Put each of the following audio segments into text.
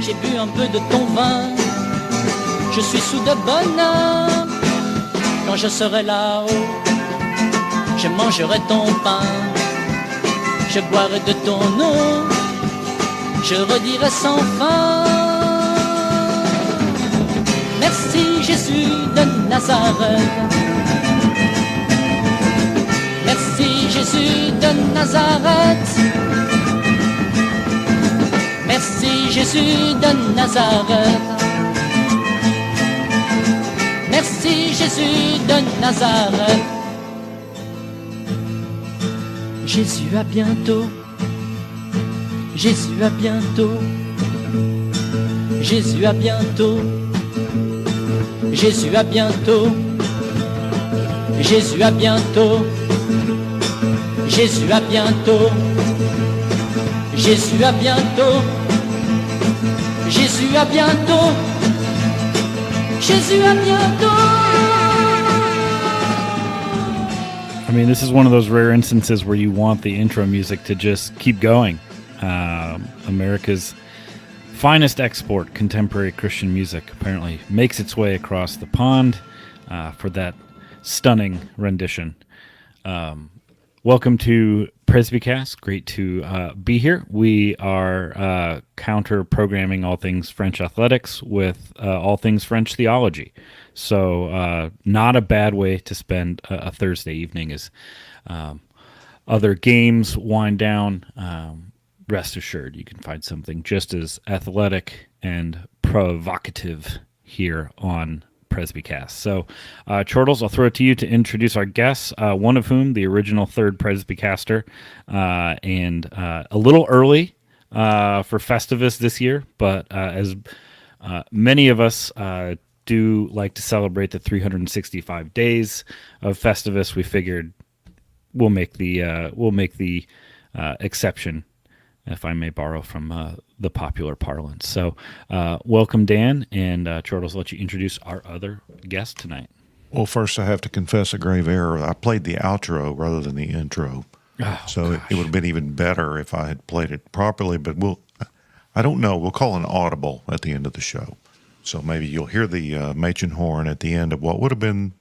j'ai bu un peu de ton vin. Je suis sous de bonheur. Quand je serai là-haut, je mangerai ton pain. Je boirai de ton eau, je redirai sans fin. Merci Jésus de Nazareth. Merci Jésus de Nazareth. Merci Jésus de Nazareth. Merci Jésus de Nazareth. Jésus à bientôt. Jésus à bientôt. Jésus à bientôt. Jésus à bientôt. Jésus à bientôt. Jésus à bientôt. Jésus à bientôt. Jésus à bientôt. Jésus à bientôt. I mean, this is one of those rare instances where you want the intro music to just keep going. America's finest export, contemporary Christian music, apparently makes its way across the pond for that stunning rendition. Welcome to Presbycast. Great to be here. We are counter-programming all things French athletics with all things French theology. So not a bad way to spend a Thursday evening as other games wind down. Rest assured, you can find something just as athletic and provocative here on Presbycast. So, Chortles, I'll throw it to you to introduce our guests, one of whom, the original third Presbycaster, and a little early for Festivus this year, but as many of us do like to celebrate the 365 days of Festivus, we figured we'll make the exception, if I may borrow from the popular parlance. So welcome, Dan, and Chortles, I'll let you introduce our other guest tonight. Well, first I have to confess a grave error. I played the outro rather than the intro. Oh, so it would have been even better if I had played it properly, but I don't know. We'll call an audible at the end of the show. So maybe you'll hear the Machen horn at the end of what would have been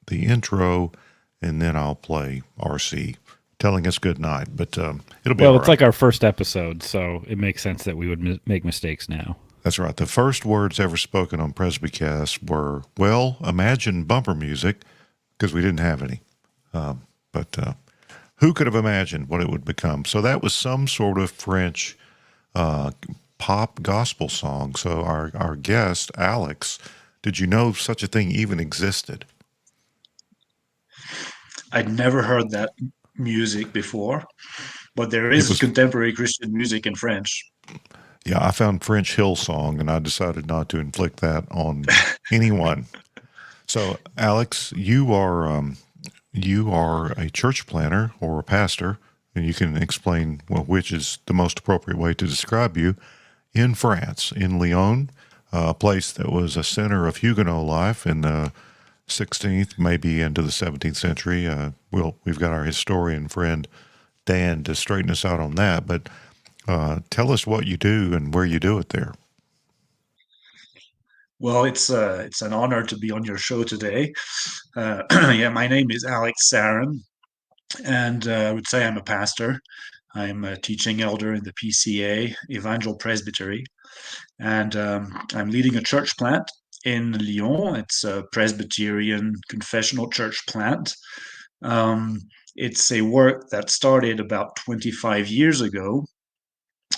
the intro, and then I'll play RC telling us good night, but it'll be well. all It's right. like our first episode, so it makes sense that we would make mistakes now. That's right. The first words ever spoken on Presbycast were, well, imagine bumper music, because we didn't have any. But who could have imagined what it would become? So that was some sort of French pop gospel song. So our guest, Alex, did you know such a thing even existed? I'd never heard that music before, but there is contemporary Christian music in French. Yeah, I found French Hillsong, and I decided not to inflict that on anyone. So, Alex, you are a church planner or a pastor, and you can explain which is the most appropriate way to describe you in France, in Lyon, a place that was a center of Huguenot life in the 16th, maybe into the 17th century. We've got our historian friend Dan to straighten us out on that, but tell us what you do and where you do it there. Well, it's an honor to be on your show today. Yeah, my name is Alex Sarin, and I would say I'm a pastor. I'm a teaching elder in the PCA, Evangel Presbytery, and I'm leading a church plant in Lyon. It's a Presbyterian confessional church plant. It's a work that started about 25 years ago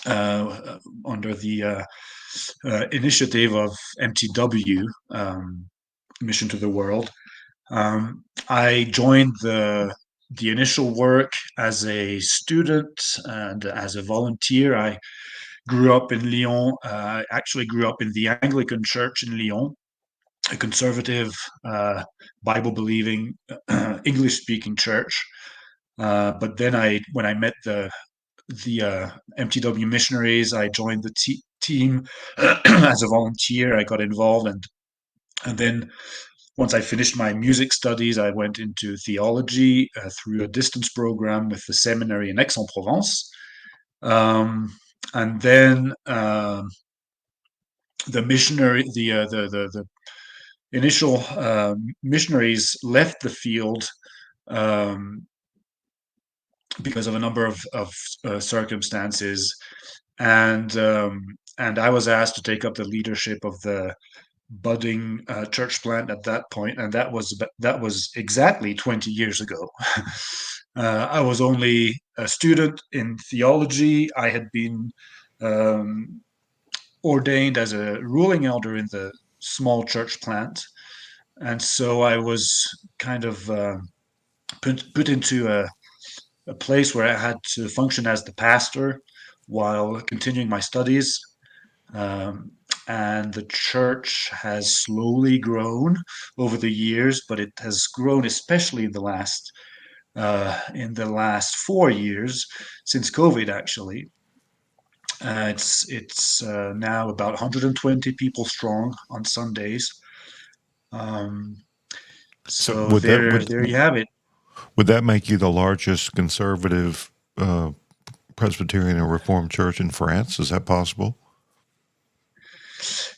under the initiative of MTW, Mission to the World. I joined the initial work as a student and as a volunteer. I grew up in Lyon. I actually grew up in the Anglican Church in Lyon, a conservative, Bible-believing, English-speaking church. But then when I met the MTW missionaries, I joined the team as a volunteer. I got involved, and then once I finished my music studies, I went into theology through a distance program with the seminary in Aix-en-Provence. And then the missionary the initial missionaries left the field um, because of a number of circumstances, and I was asked to take up the leadership of the budding church plant at that point, and that was exactly 20 years ago. I was only a student in theology. I had been um, ordained as a ruling elder in the small church plant, and so I was kind of put into a place where I had to function as the pastor while continuing my studies. Um, and the church has slowly grown over the years, but it has grown especially in the last 4 years since COVID. Actually, it's now about 120 people strong on Sundays. Um, So so there you have it. would that make you the largest conservative Presbyterian or Reformed church in France? Is that possible?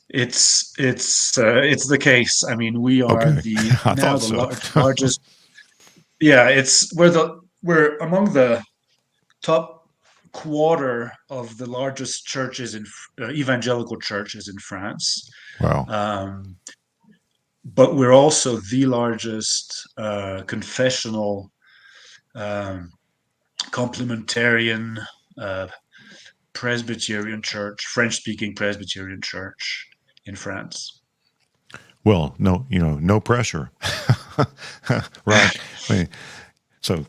It's the case. I mean, we are Okay, the I now thought the so. largest. Yeah, we're among the top quarter of the largest churches in evangelical churches in France. Wow. Um, but we're also the largest confessional um, complementarian uh, Presbyterian church, French-speaking Presbyterian church in France. Well, no, no pressure, right? I mean, so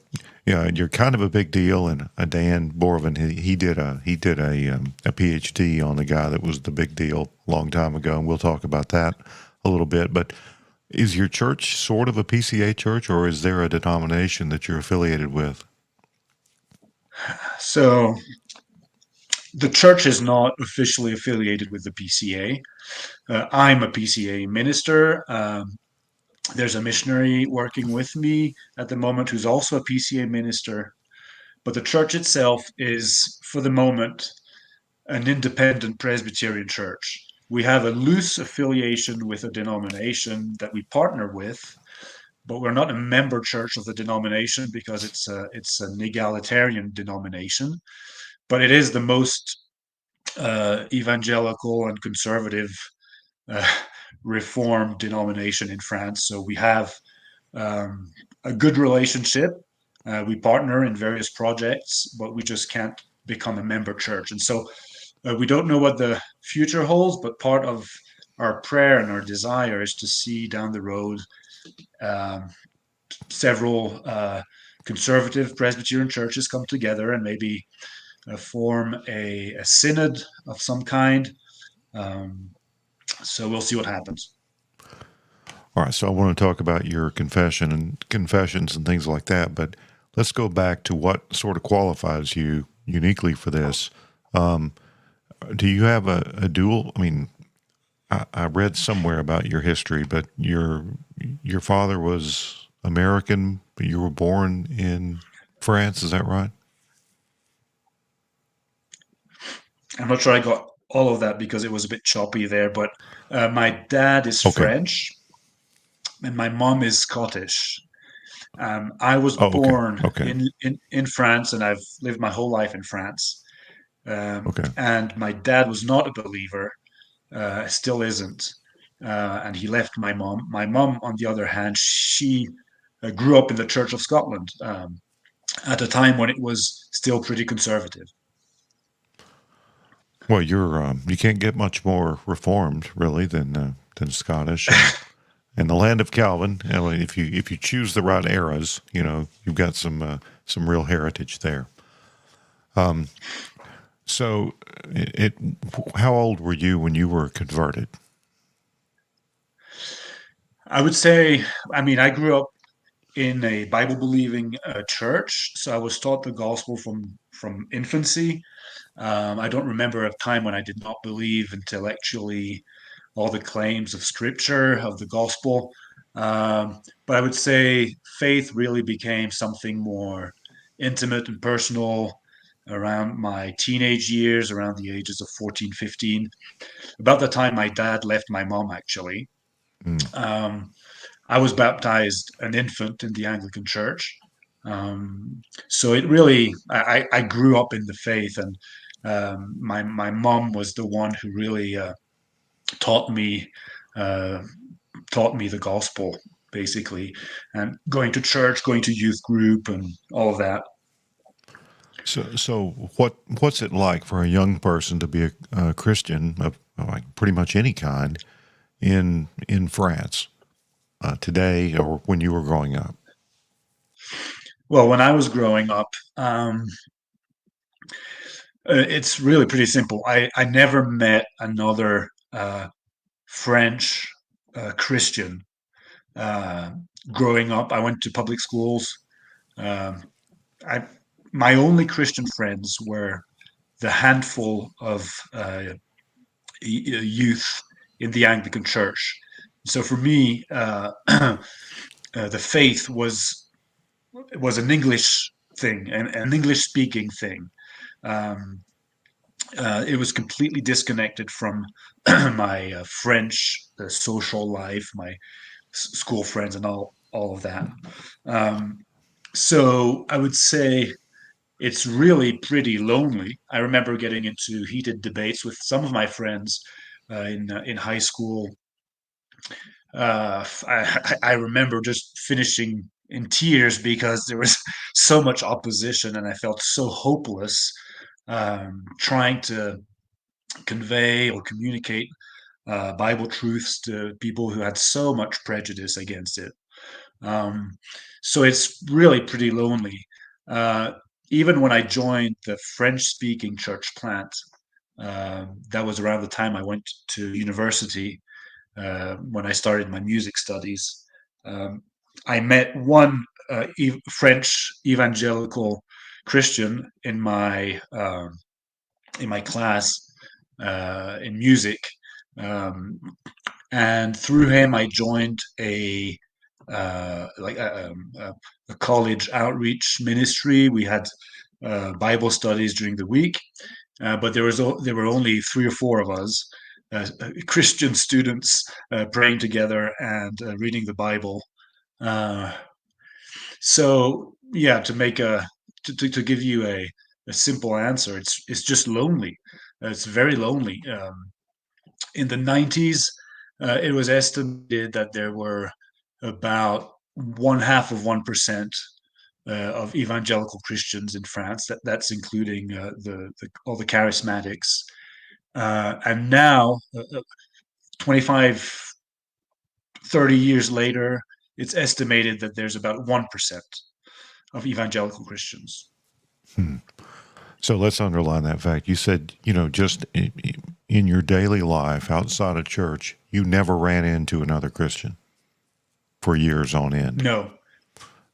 yeah, you're kind of a big deal. And Dan Borvin, he did a PhD on the guy that was the big deal a long time ago, and we'll talk about that a little bit. But is your church sort of a PCA church, or is there a denomination that you're affiliated with? So the church is not officially affiliated with the PCA. I'm a PCA minister. There's a missionary working with me at the moment who's also a PCA minister. But the church itself is, for the moment, an independent Presbyterian church. We have a loose affiliation with a denomination that we partner with, but we're not a member church of the denomination because it's an egalitarian denomination. But it is the most evangelical and conservative uh, reform denomination in France. So we have um, a good relationship. We partner in various projects, but we just can't become a member church. And so we don't know what the future holds, but part of our prayer and our desire is to see down the road um, several conservative Presbyterian churches come together and maybe form a synod of some kind. Um, so we'll see what happens. All right, so I want to talk about your confession and confessions and things like that, but let's go back to what sort of qualifies you uniquely for this. Um, do you have a dual? I mean, I read somewhere about your history, but your father was American, but you were born in France. Is that right? I'm not sure I got all of that because it was a bit choppy there, but my dad is Okay. French and my mom is Scottish. I was Oh, okay. born Okay. in France and I've lived my whole life in France. Okay. And my dad was not a believer, still isn't. And he left my mom. My mom, on the other hand, she grew up in the Church of Scotland at a time when it was still pretty conservative. Well, you can't get much more reformed, really, than Scottish and the land of Calvin. I mean, if you choose the right eras, you've got some real heritage there. So, how old were you when you were converted? I would say, I mean, I grew up in a Bible believing church, so I was taught the gospel from infancy. I don't remember a time when I did not believe intellectually all the claims of Scripture of the gospel. But I would say faith really became something more intimate and personal around my teenage years, around the ages of 14, 15. About the time my dad left my mom, actually. Mm. Um, I was baptized an infant in the Anglican Church. So it really, I grew up in the faith, and my mom was the one who really taught me uh, taught me the gospel, basically, and going to church, going to youth group, and all of that. So what's it like for a young person to be a Christian of like pretty much any kind in France today or when you were growing up? Well, when I was growing up, it's really pretty simple. I never met another French Christian uh, growing up. I went to public schools. Um, I My only Christian friends were the handful of youth in the Anglican Church. So for me, the faith was an English thing, an English speaking thing. Um, it was completely disconnected from my French social life, my school friends, and all of that. Um, so I would say it's really pretty lonely. I remember getting into heated debates with some of my friends in high school. I remember just finishing in tears because there was so much opposition, and I felt so hopeless trying to convey or communicate Bible truths to people who had so much prejudice against it. Um, so it's really pretty lonely. Uh, Even when I joined the French-speaking church plant, that was around the time I went to university when I started my music studies. Um, I met one French evangelical Christian in my class in music, um, and through him I joined a college outreach ministry. We had Bible studies during the week, but there were only three or four of us, Christian students, praying together and reading the Bible. Uh, so yeah, to give you a simple answer, it's just lonely. It's very lonely. In the 90s, it was estimated that there were about one half of 1% of evangelical Christians in France. That's including all the charismatics. And now, 25, 30 years later, it's estimated that there's about 1% of evangelical Christians. Hmm. So let's underline that fact. You said, just in your daily life outside of church, you never ran into another Christian for years on end. No.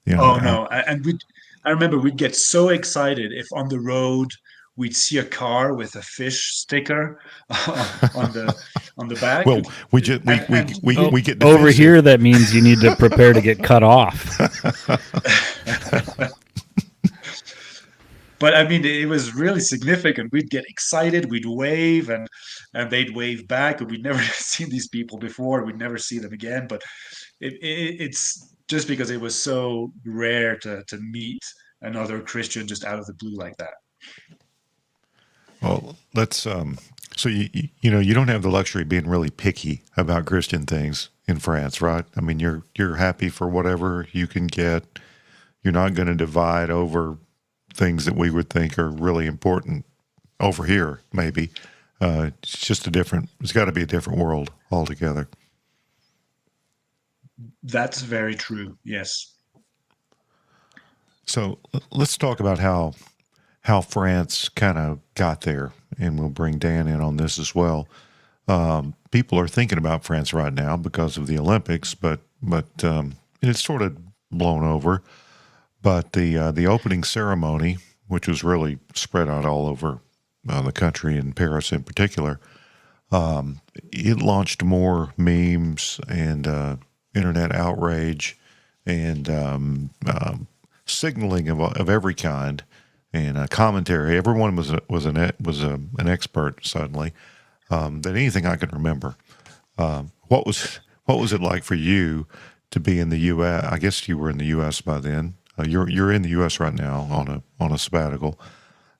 You know, Oh no. I remember we'd get so excited if on the road we'd see a car with a fish sticker on the back. well, we just And we get Over defensive. here, that means you need to prepare to get cut off. But I mean, it was really significant. We'd get excited, we'd wave, and they'd wave back, and we'd never seen these people before. We'd never see them again. But it's just because it was so rare to meet another Christian just out of the blue like that. Well, let's. So you don't have the luxury of being really picky about Christian things in France, right? I mean, you're happy for whatever you can get. You're not going to divide over things that we would think are really important over here. Maybe it's just a different. It's got to be a different world altogether. That's very true. Yes. So let's talk about how France kind of got there, and we'll bring Dan in on this as well. People are thinking about France right now because of the Olympics, but it's sort of blown over. But the opening ceremony, which was really spread out all over the country and Paris in particular, it launched more memes and internet outrage and signaling of every kind and commentary. Everyone was an expert suddenly than anything I can remember. What was it like for you to be in the U.S.? I guess you were in the U.S. by then. You're in the U.S. right now on a sabbatical.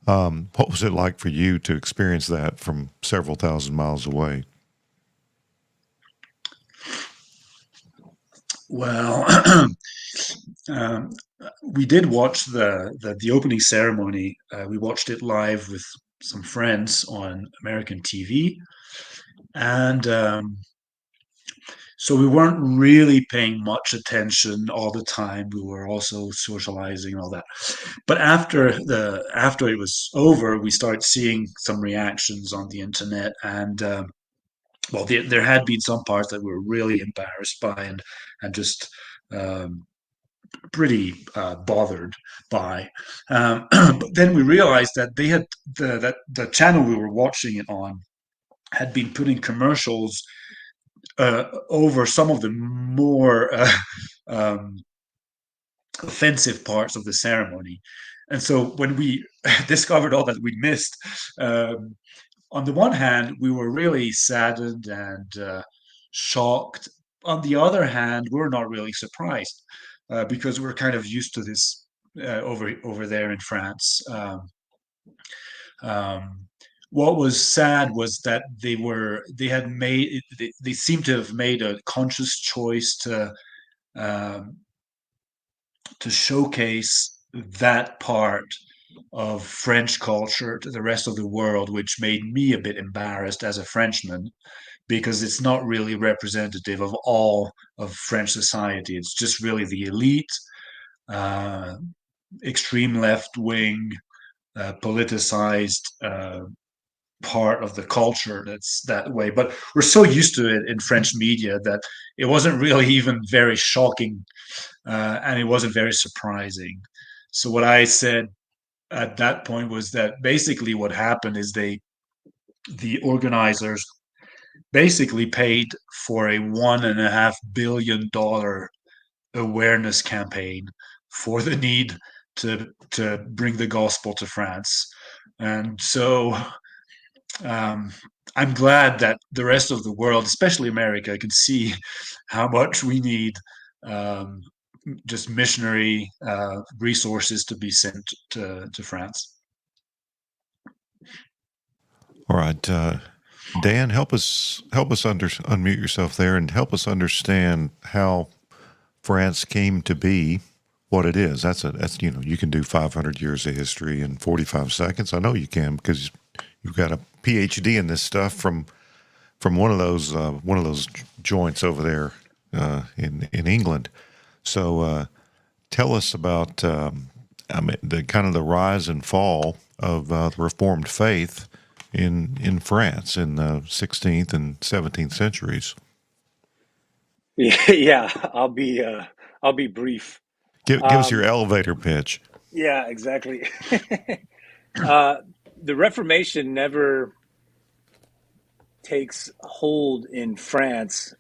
What was it like for you to experience that from several thousand miles away? Well, um, we did watch the opening ceremony. We watched it live with some friends on American TV, and so we weren't really paying much attention all the time. We were also socializing and all that. But after it was over, we started seeing some reactions on the internet, and well, there had been some parts that we were really embarrassed by, and just um, pretty bothered by. But then we realized that they had that the channel we were watching it on had been putting commercials over some of the more um, offensive parts of the ceremony. And so when we discovered all that we missed, um, on the one hand, we were really saddened and shocked. On the other hand, we're not really surprised because we're kind of used to this over there in France. Um, what was sad was that they seemed to have made a conscious choice um, to showcase that part of French culture to the rest of the world, which made me a bit embarrassed as a Frenchman because it's not really representative of all of French society. It's just really the elite, uh, extreme left wing, politicized part of the culture that's that way. But we're so used to it in French media that it wasn't really even very shocking and it wasn't very surprising. So what I said at that point was that basically what happened is the organizers basically paid for a $1.5 billion awareness campaign for the need to bring the gospel to France. And so um, I'm glad that the rest of the world, especially America, can see how much we need um, just missionary resources to be sent to France. All right, Dan, unmute yourself there and help us understand how France came to be what it is. That's you can do 500 years of history in 45 seconds. I know you can because you've got a PhD in this stuff from one of those joints over there in England. So tell us about the kind of the rise and fall of the Reformed faith in France in the 16th and 17th centuries. Yeah, I'll be brief. Give us your elevator pitch. Yeah, exactly. The Reformation never takes hold in France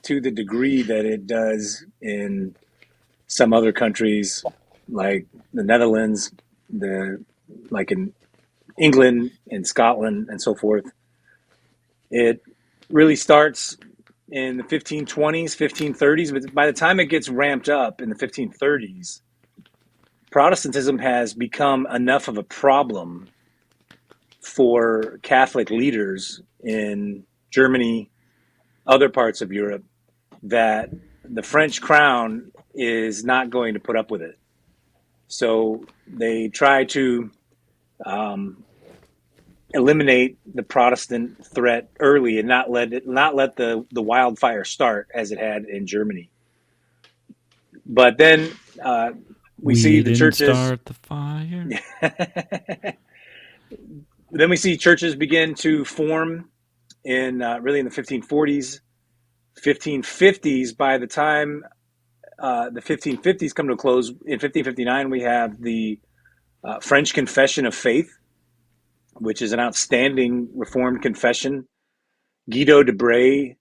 to the degree that it does in some other countries, like the Netherlands, like in England and Scotland and so forth. It really starts in the 1520s, 1530s, but by the time it gets ramped up in the 1530s, Protestantism has become enough of a problem for Catholic leaders in Germany, other parts of Europe, that the French crown is not going to put up with it. So they try to eliminate the Protestant threat early and not let the wildfire start as it had in Germany. But then we see the churches start the fire. Then we see churches begin to form in really in the 1540s, 1550s. By the time the 1550s come to a close, in 1559 we have the French Confession of Faith, which is an outstanding Reformed confession. Guido de Bray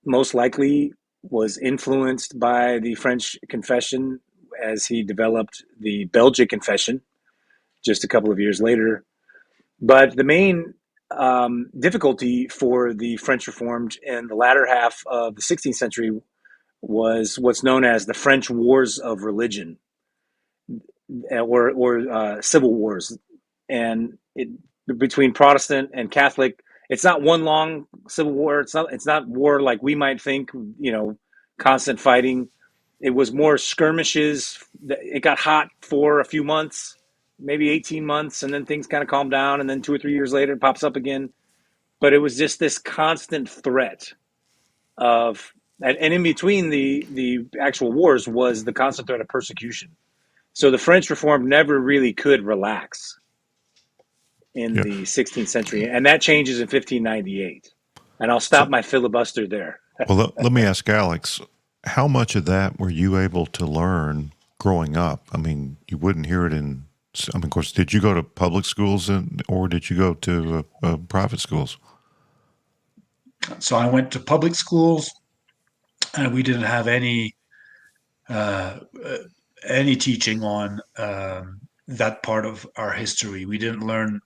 most likely was influenced by the French Confession as he developed the Belgic Confession. just a couple of years later. But the main difficulty for the French Reformed in the latter half of the 16th century was what's known as the French Wars of Religion, or civil wars, and between Protestant and Catholic. It's not one long civil war. It's not war like we might think. Constant fighting. It was more skirmishes. It got hot for a few months, maybe 18 months, and then things kind of calmed down, and then 2 or 3 years later it pops up again. But it was just this constant threat of, and in between the actual wars was the constant threat of persecution. So the French Reformed never really could relax in the 16th century, and that changes in 1598. And I'll stop my filibuster there. Well, let me ask Alex, how much of that were you able to learn growing up? I mean, you wouldn't hear it of course, did you go to public schools or did you go to private schools? So I went to public schools, and we didn't have any teaching on that part of our history. We didn't learn.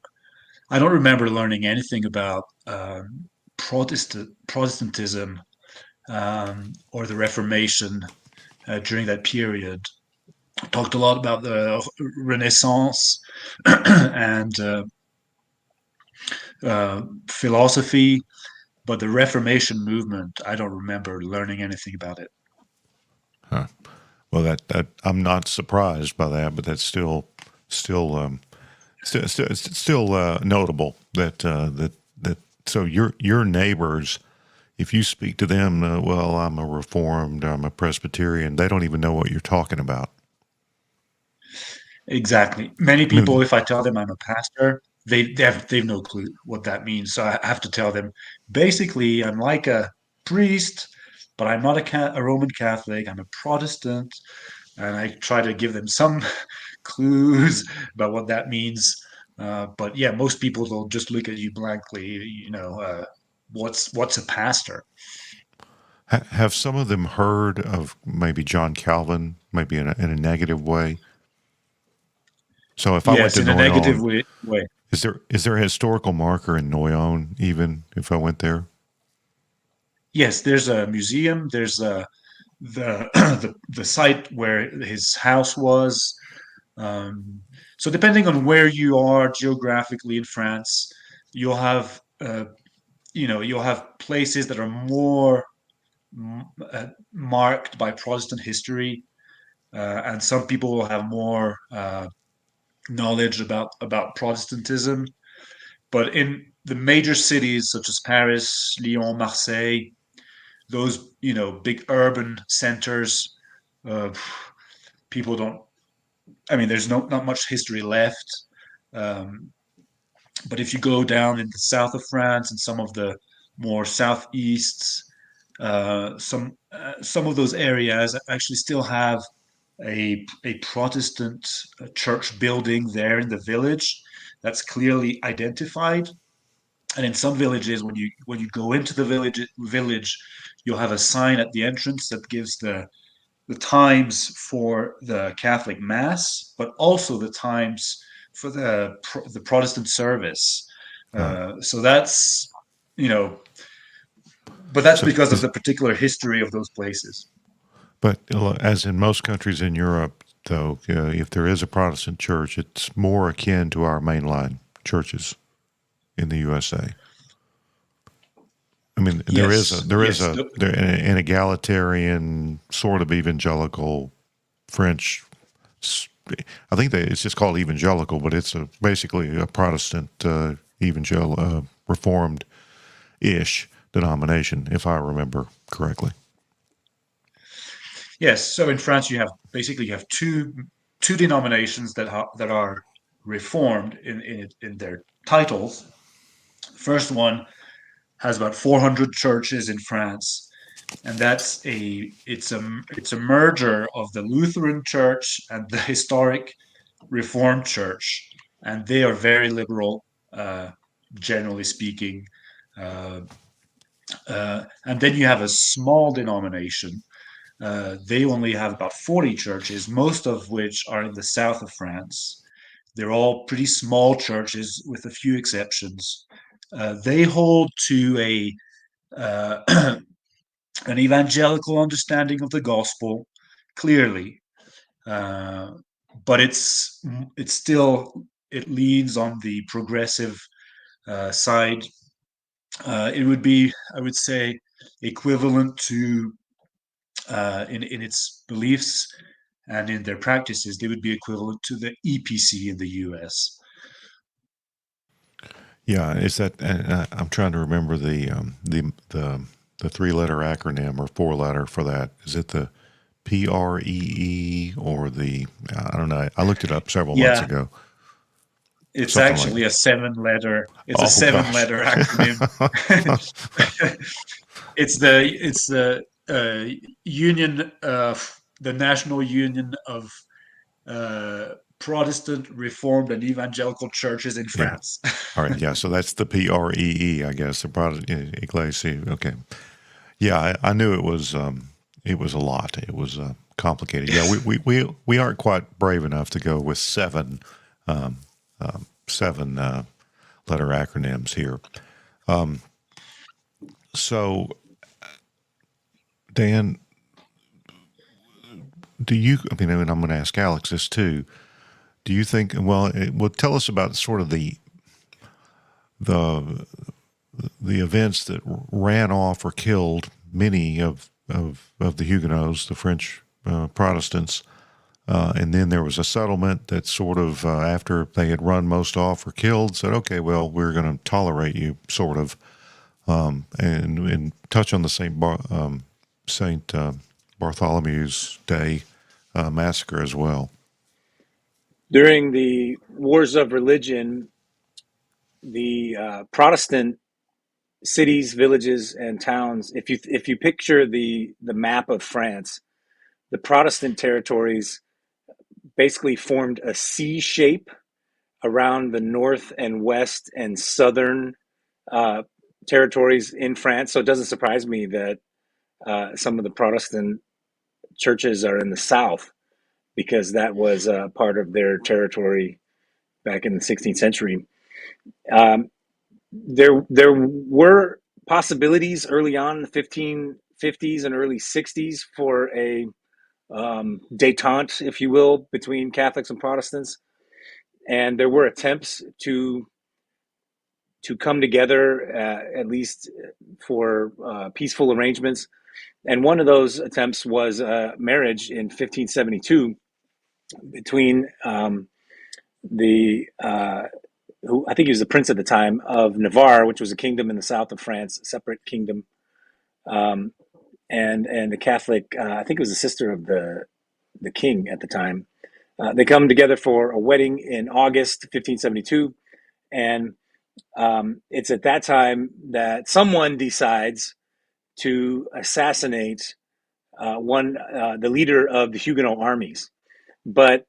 I don't remember learning anything about Protestantism or the Reformation during that period. Talked a lot about the Renaissance and philosophy, but the Reformation movement, I don't remember learning anything about it. Huh. Well, that I'm not surprised by that, but that's still notable that so your neighbors, if you speak to them, well, I'm a Reformed, I'm a Presbyterian, they don't even know what you're talking about. Exactly. Many people, if I tell them I'm a pastor, they've no clue what that means. So I have to tell them, basically, I'm like a priest, but I'm not a Roman Catholic. I'm a Protestant, and I try to give them some clues about what that means. But yeah, most people will just look at you blankly. What's a pastor? Have some of them heard of maybe John Calvin, maybe in a negative way? So if I went to in a Noyon, negative way. is there a historical marker in Noyon, even if I went there? Yes, there's a museum. There's the the site where his house was. So depending on where you are geographically in France, you'll have you'll have places that are more marked by Protestant history, and some people will have more knowledge about Protestantism. But in the major cities such as Paris, Lyon, Marseille, those big urban centers, uh, people don't. I mean, there's not much history left. Um, but if you go down in the south of France and some of the more southeast, some of those areas actually still have a Protestant church building there in the village that's clearly identified. And in some villages, when you go into the village, you'll have a sign at the entrance that gives the times for the Catholic Mass, but also the times for the Protestant service. So that's but that's because of the particular history of those places. But as in most countries in Europe, though, if there is a Protestant church, it's more akin to our mainline churches in the USA. I mean, there is an egalitarian sort of evangelical French. I think it's just called evangelical, but it's basically a Protestant evangelical Reformed-ish denomination, if I remember correctly. Yes. So in France, you have two denominations that are Reformed in their titles. First one has about 400 churches in France, and it's a merger of the Lutheran Church and the historic Reformed Church, and they are very liberal, generally speaking. And then you have a small denomination. They only have about 40 churches, most of which are in the south of France. They're all pretty small churches with a few exceptions. They hold to uh, an evangelical understanding of the gospel, clearly, uh, but it's still, it leans on the progressive side. It would be, I would say, equivalent to in its beliefs and in their practices, they would be equivalent to the EPC in the U.S. Yeah, is that? I'm trying to remember the three-letter acronym or four-letter for that. Is it the PREE or the? I don't know. I looked it up several months Yeah, ago. it's Something like. actually a seven-letter. It's a Oh gosh. seven-letter acronym. It's the union of the National Union of Protestant, Reformed, and Evangelical Churches in Yeah. France. All right. Yeah. So that's the PREE, I guess. The Protestant Ecclesia. Okay. Yeah, I knew it was. It was a lot. It was complicated. Yeah, we aren't quite brave enough to go with seven letter acronyms here. So, Dan, do you? I mean, and I'm going to ask Alex this too. Do you think? Well, tell us about sort of the the events that ran off or killed many of the Huguenots, the French Protestants. And then there was a settlement that sort of, after they had run most off or killed, said, okay, well, we're going to tolerate you, sort of, and touch on the Saint Bartholomew's Day massacre as well. During the wars of religion, the Protestant cities, villages, and towns. If you picture the map of France, the Protestant territories basically formed a C shape around the north and west and southern uh, territories in France. So it doesn't surprise me that some of the Protestant churches are in the south because that was part of their territory back in the 16th century. Um, there were possibilities early on in the 1550s and early 60s for a détente, if you will, between Catholics and Protestants, and there were attempts to come together, at least for peaceful arrangements. And one of those attempts was marriage in 1572 between the who I think he was the prince at the time of Navarre, which was a kingdom in the south of France, a separate kingdom, um, and the Catholic. I think it was the sister of the king at the time. They come together for a wedding in August 1572, and it's at that time that someone decides to assassinate the leader of the Huguenot armies. But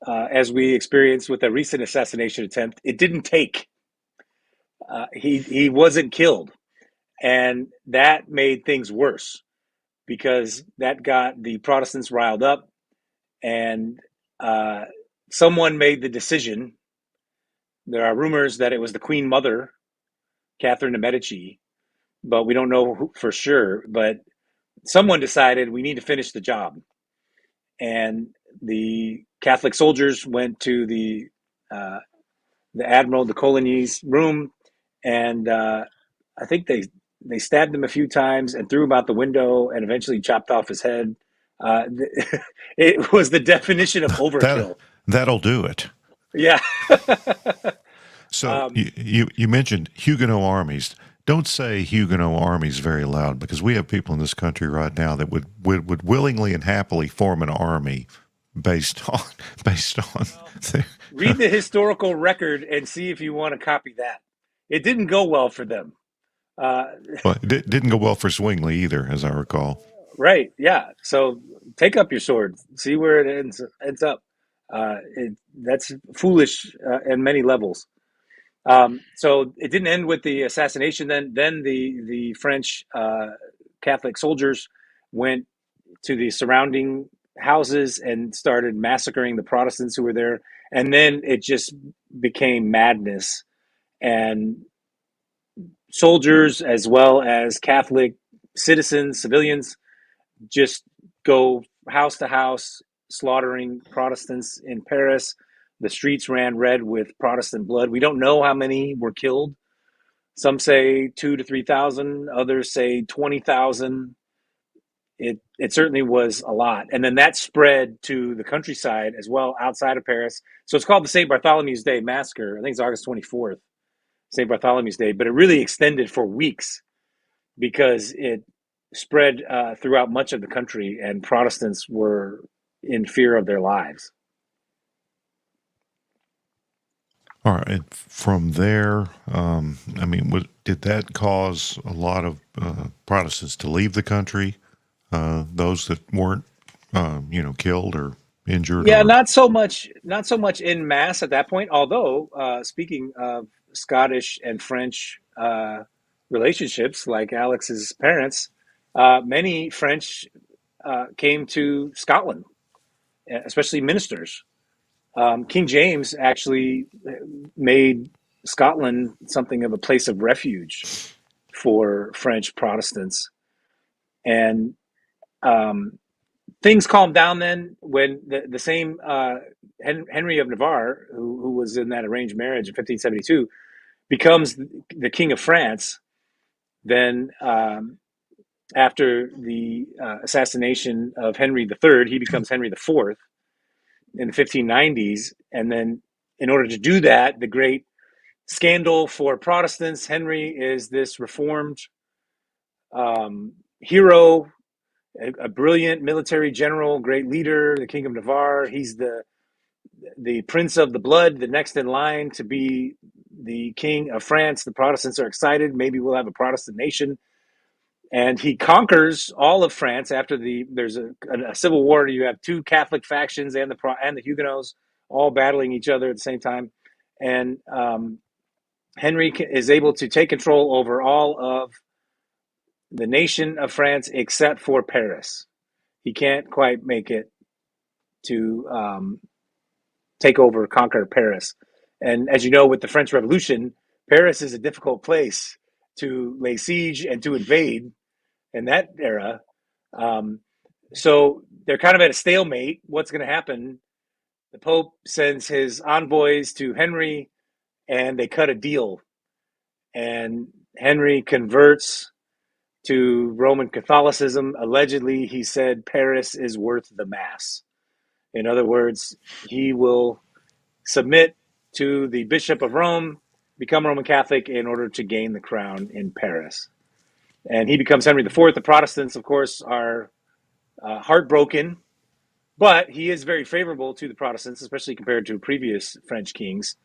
as we experienced with a recent assassination attempt, it didn't take. He wasn't killed, and that made things worse because that got the Protestants riled up, and uh, someone made the decision. There are rumors that it was the Queen Mother, Catherine de' Medici, but we don't know who, for sure. But someone decided we need to finish the job, and the Catholic soldiers went to the Admiral de Coligny's room, and I think they stabbed him a few times and threw him out the window, and eventually chopped off his head. Uh, it was the definition of That overkill. that'll do it. Yeah. So you mentioned Huguenot armies. Don't say Huguenot armies very loud because we have people in this country right now that would willingly and happily form an army based on Read the historical record and see if you want to copy that. It didn't go well for them. Well, it didn't go well for Zwingli either, as I recall. Right. Yeah. So take up your sword. See where it ends up. That's foolish in many levels. So it didn't end with the assassination. Then the French Catholic soldiers went to the surrounding houses and started massacring the Protestants who were there. And then it just became madness. And soldiers, as well as Catholic citizens, civilians, just go house to house, slaughtering Protestants in Paris. The streets ran red with Protestant blood. We don't know how many were killed. Some say 2,000 to 3,000. Others say 20,000. It certainly was a lot. And then that spread to the countryside as well, outside of Paris. So it's called the St. Bartholomew's Day Massacre. I think it's August 24th, St. Bartholomew's Day. But it really extended for weeks because it spread throughout much of the country, and Protestants were in fear of their lives. All right. And from there, did that cause a lot of Protestants to leave the country? Those that weren't, killed or injured? Yeah, not so much in mass at that point. Although, speaking of Scottish and French relationships, like Alex's parents, many French came to Scotland, especially ministers. King James actually made Scotland something of a place of refuge for French Protestants. And things calmed down then when the same Henry of Navarre, who was in that arranged marriage in 1572, becomes the King of France. Then after the assassination of Henry III, he becomes Henry IV in the 1590s. And then in order to do that, the great scandal for Protestants, Henry is this reformed hero, a brilliant military general, great leader, the King of Navarre. He's the Prince of the Blood, the next in line to be the King of France. The Protestants are excited. Maybe we'll have a Protestant nation. And he conquers all of France after there's a civil war. You have two Catholic factions and the Huguenots all battling each other at the same time. And Henry is able to take control over all of the nation of France except for Paris. He can't quite make it to conquer Paris. And as you know, with the French Revolution, Paris is a difficult place to lay siege and to invade in that era. So they're kind of at a stalemate. What's going to happen? The Pope sends his envoys to Henry, and they cut a deal. And Henry converts to Roman Catholicism. Allegedly, he said Paris is worth the Mass. In other words, he will submit to the Bishop of Rome, become Roman Catholic in order to gain the crown in Paris. And he becomes Henry IV. The Protestants, of course, are heartbroken, but he is very favorable to the Protestants, especially compared to previous French kings.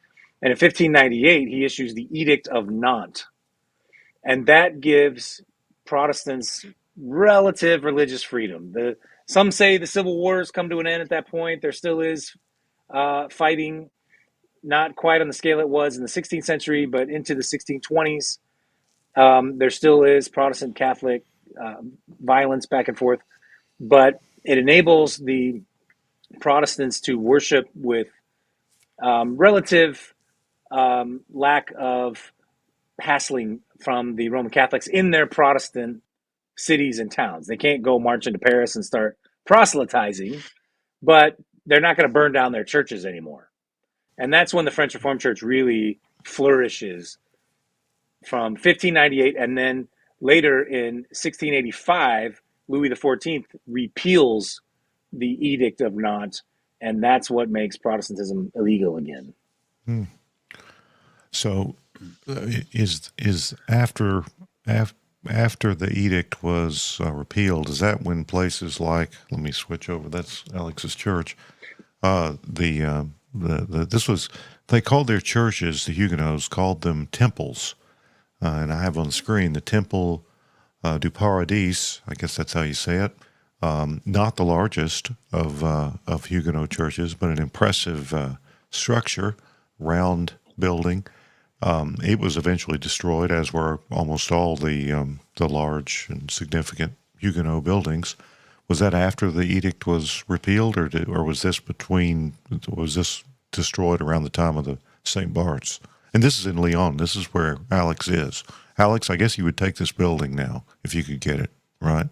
And in 1598, he issues the Edict of Nantes. And that gives Protestants relative religious freedom. Some say the civil wars come to an end at that point. There still is fighting, not quite on the scale it was in the 16th century, but into the 1620s. There still is Protestant Catholic violence back and forth, but it enables the Protestants to worship with relative lack of hassling from the Roman Catholics in their Protestant cities and towns. They can't go march into Paris and start proselytizing, but they're not going to burn down their churches anymore. And that's when the French Reformed Church really flourishes, from 1598, and then later in 1685, Louis XIV repeals the Edict of Nantes, and that's what makes Protestantism illegal again. So, is after the edict was repealed, is that when places like, let me switch over, that's Alex's church, this was, they called their churches, the Huguenots called them temples, and I have on the screen the Temple du Paradis, I guess that's how you say it, not the largest of Huguenot churches, but an impressive structure, round building. It was eventually destroyed, as were almost all the large and significant Huguenot buildings. Was that after the edict was repealed, or was this destroyed around the time of the St. Bart's? And this is in Lyon. This is where Alex is. Alex, I guess you would take this building now if you could get it, right?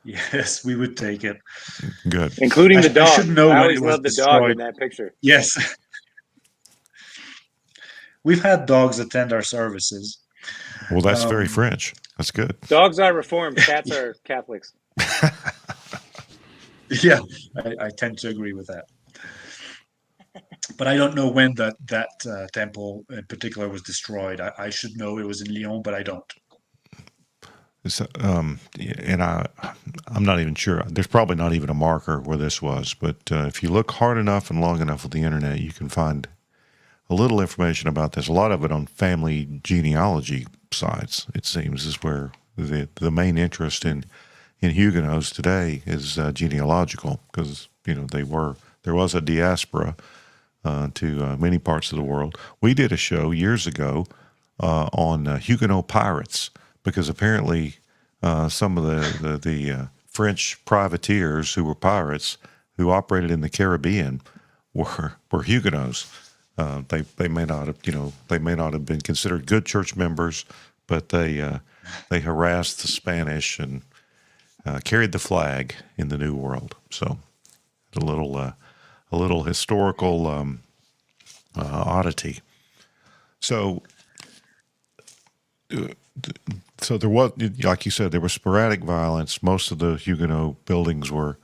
Yes, we would take it. Good. Including the dog. I should know I when always it was loved the dog in destroyed. that picture. Yes. We've had dogs attend our services. Well, that's very French. That's good. Dogs are Reformed. Cats are Catholics. Yeah, I tend to agree with that. But I don't know when that temple in particular was destroyed. I should know it was in Lyon, but I don't. And I'm not even sure. There's probably not even a marker where this was. But if you look hard enough and long enough with the internet, you can find a little information about this. A lot of it on family genealogy sites, it seems, is where the main interest in Huguenots today is genealogical, because there was a diaspora to many parts of the world. We did a show years ago on Huguenot pirates, because apparently some of the French privateers who were pirates who operated in the Caribbean were Huguenots. They may not have been considered good church members, but they harassed the Spanish and carried the flag in the New World. So a little historical oddity. So there was, like you said, there was sporadic violence. Most of the Huguenot buildings were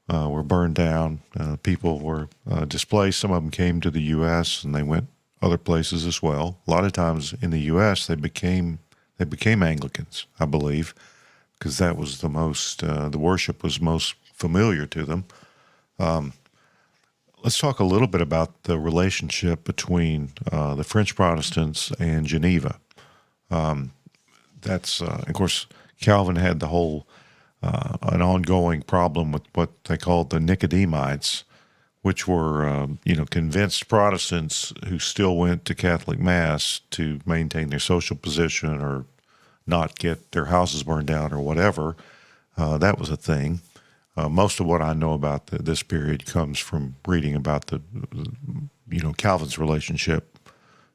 burned down. People were displaced. Some of them came to the U.S. and they went other places as well. A lot of times in the U.S. they became Anglicans, I believe, because that was the worship was most familiar to them. Let's talk a little bit about the relationship between the French Protestants and Geneva. That's of course, Calvin had the whole an ongoing problem with what they called the Nicodemites, which were convinced Protestants who still went to Catholic Mass to maintain their social position or not get their houses burned down or whatever. That was a thing. Most of what I know about this period comes from reading about Calvin's relationship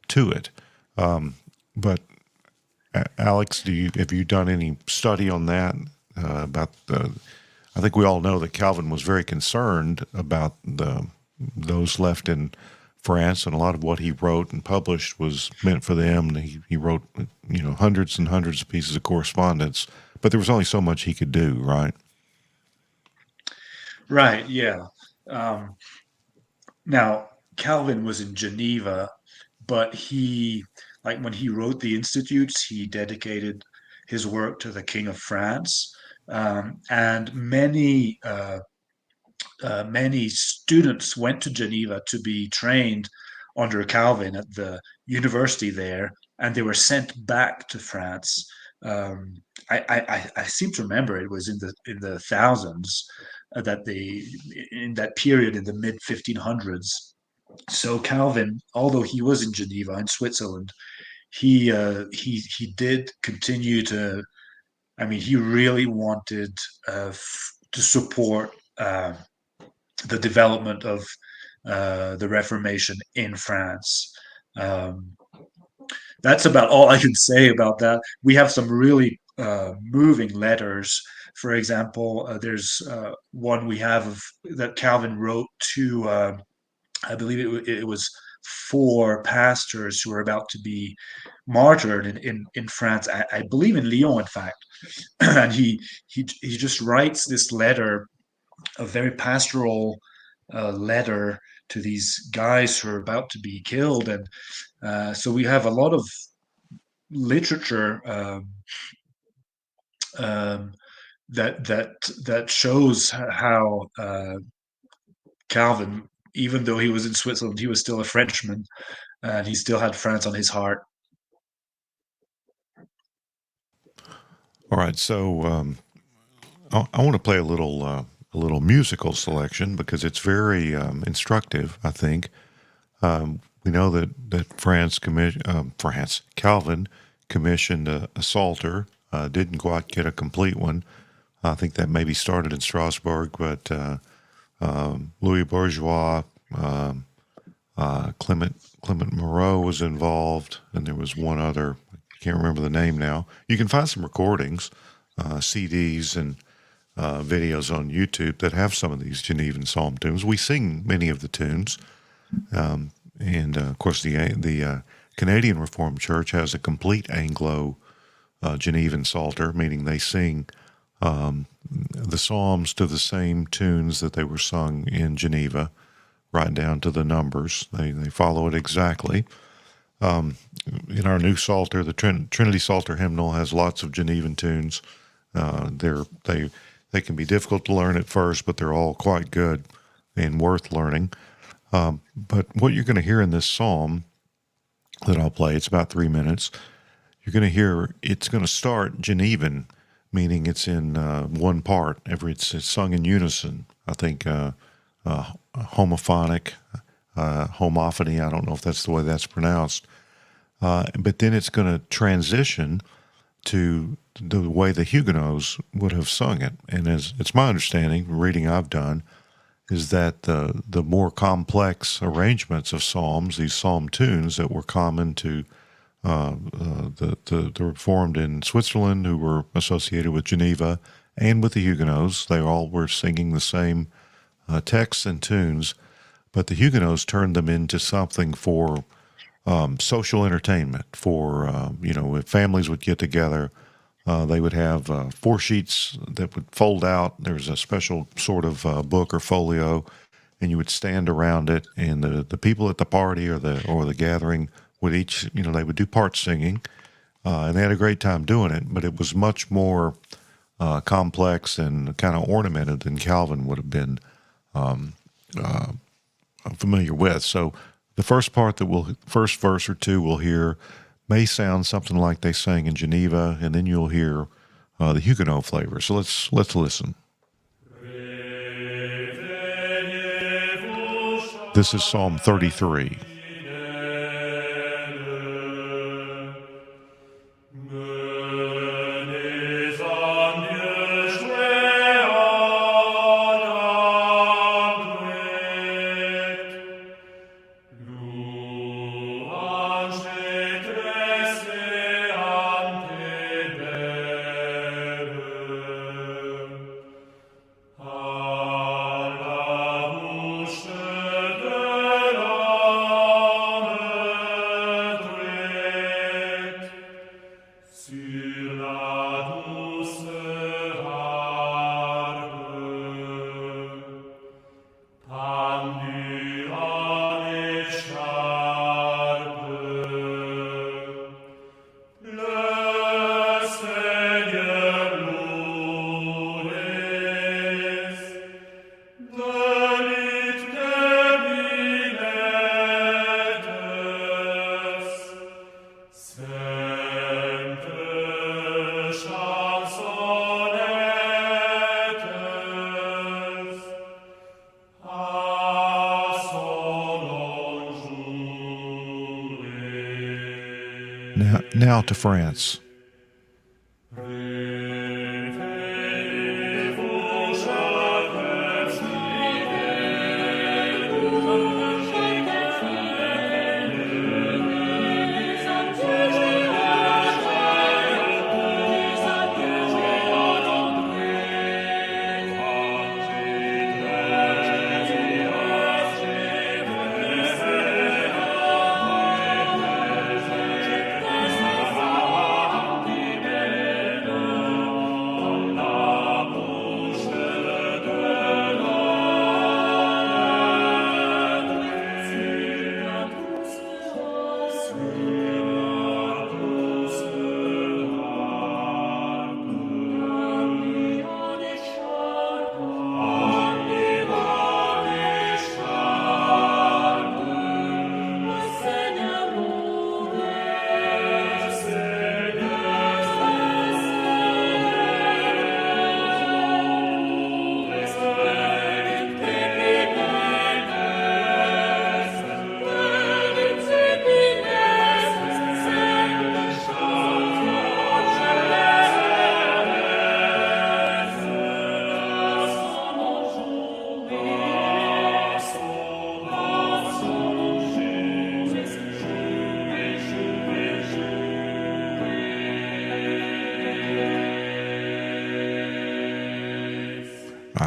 to it. But Alex, have you done any study on that? I think we all know that Calvin was very concerned about those left in France, and a lot of what he wrote and published was meant for them. He wrote, hundreds and hundreds of pieces of correspondence, but there was only so much he could do, right? Right, yeah. Now, Calvin was in Geneva, but when he wrote the Institutes, he dedicated his work to the King of France. And many students went to Geneva to be trained under Calvin at the university there, and they were sent back to France. I seem to remember it was in the thousands that in that period in the mid 1500s. So Calvin, although he was in Geneva in Switzerland, he did continue to. I mean, he really wanted to support the development of the Reformation in France. Um, that's about all I can say about that. We have some really moving letters. For example, there's one we have that Calvin wrote to, I believe it was four pastors who were about to be martyred in France. I believe in Lyon, in fact. And he just writes this letter, a very pastoral letter to these guys who are about to be killed, and so we have a lot of literature um, that shows how Calvin, even though he was in Switzerland, he was still a Frenchman, and he still had France on his heart. All right, so I want to play a little musical selection because it's very instructive, I think. We know that Calvin commissioned a Psalter, didn't quite get a complete one. I think that maybe started in Strasbourg, but Louis Bourgeois, Clement Moreau was involved, and there was one other. I can't remember the name now. You can find some recordings, CDs, and videos on YouTube that have some of these Genevan psalm tunes. We sing many of the tunes, and of course the Canadian Reformed Church has a complete Anglo Genevan Psalter, meaning they sing the psalms to the same tunes that they were sung in Geneva, right down to the numbers. They follow it exactly. In our new Psalter, the Trinity Psalter hymnal has lots of Genevan tunes. They can be difficult to learn at first, but they're all quite good and worth learning. But what you're going to hear in this psalm that I'll play, it's about 3 minutes. You're going to hear it's going to start Genevan, meaning it's in one part. It's sung in unison. I think homophonic, homophony. I don't know if that's the way that's pronounced. But then it's going to transition to the way the Huguenots would have sung it. And as it's my understanding, reading I've done, is that the more complex arrangements of psalms, these psalm tunes that were common to the Reformed in Switzerland, who were associated with Geneva, and with the Huguenots, they all were singing the same texts and tunes, but the Huguenots turned them into something for social entertainment. For if families would get together, they would have 4 sheets that would fold out. There's a special sort of book or folio, and you would stand around it, and the people at the party or the gathering would each, they would do part singing, and they had a great time doing it. But it was much more complex and kind of ornamented than Calvin would have been familiar with. So the first part first verse or two we'll hear may sound something like they sang in Geneva, and then you'll hear the Huguenot flavor. So let's listen. This is Psalm 33. Now to France.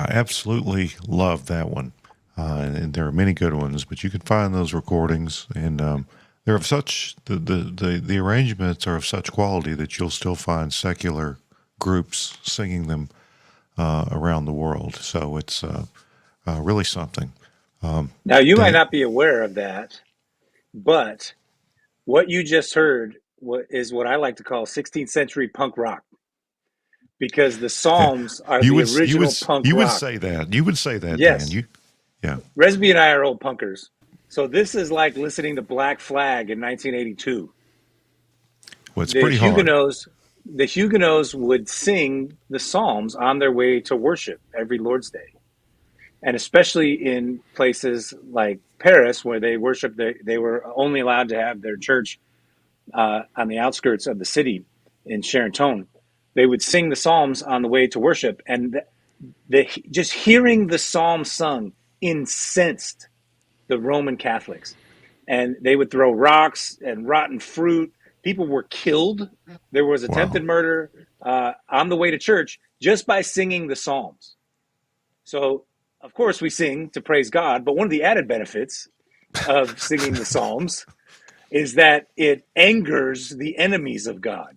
I absolutely love that one. And there are many good ones, but you can find those recordings, and they're of such the arrangements are of such quality that you'll still find secular groups singing them around the world. So it's really something. Now, you might Dan, not be aware of that, but what you just heard is what I like to call 16th century punk rock, because the Psalms are the original punk you would rock. say that Dan. Yes, Yeah. Resby and I are old punkers. So this is like listening to Black Flag in 1982. Well, it's The pretty hard. Huguenots would sing the Psalms on their way to worship every Lord's Day. And especially in places like Paris, where they worship, they were only allowed to have their church on the outskirts of the city in Charenton. They would sing the Psalms on the way to worship, and just hearing the Psalm sung incensed the Roman Catholics, and they would throw rocks and rotten fruit. People were killed. There was attempted Wow. murder on the way to church just by singing the Psalms. So, of course, we sing to praise God, but one of the added benefits of singing the Psalms is that it angers the enemies of God.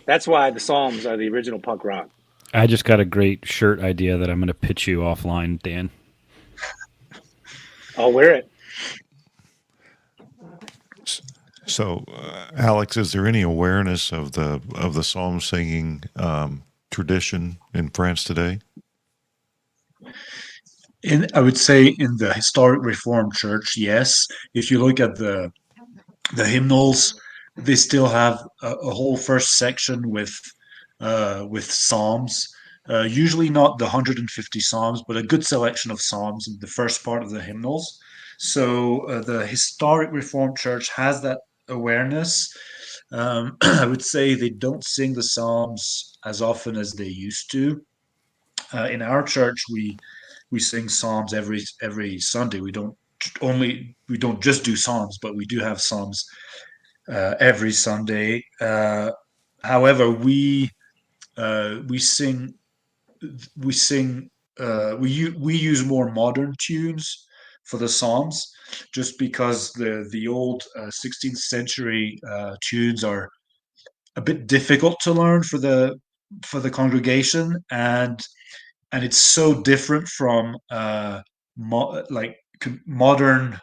That's why the Psalms are the original punk rock. I just got a great shirt idea that I'm going to pitch you offline, Dan. I'll wear it. So, Alex, is there any awareness of the psalm singing tradition in France today? I would say in the historic Reformed Church, yes. If you look at the hymnals, they still have a whole first section with psalms. Usually not the 150 psalms, but a good selection of psalms in the first part of the hymnals. So the historic Reformed Church has that awareness. I would say they don't sing the psalms as often as they used to. In our church, we sing psalms every Sunday. We don't just do psalms, but we do have psalms every Sunday. However, we sing we use more modern tunes for the psalms, just because the old 16th century tunes are a bit difficult to learn for the congregation, and it's so different from modern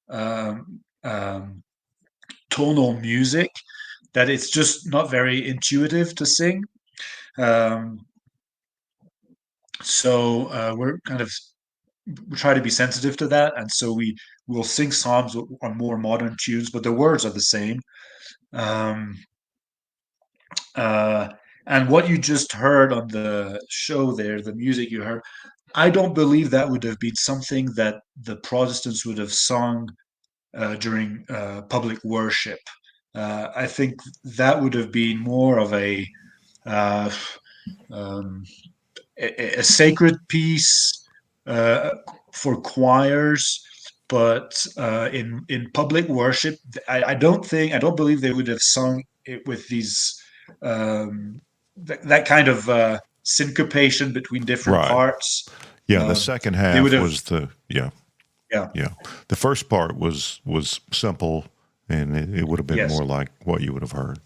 um, um, tonal music that it's just not very intuitive to sing. Um, so we try to be sensitive to that, and so we will sing psalms on more modern tunes, but the words are the same. Um, uh, and what you just heard on the show there, the music you heard, I don't believe that would have been something that the Protestants would have sung during public worship. I think that would have been more of uh, um, a sacred piece uh, for choirs, but in public worship, I don't believe they would have sung it with these that kind of syncopation between different Right. parts. Yeah, the second They would half have, was yeah, yeah. The first part was simple, and it would have been yes, more like what you would have heard.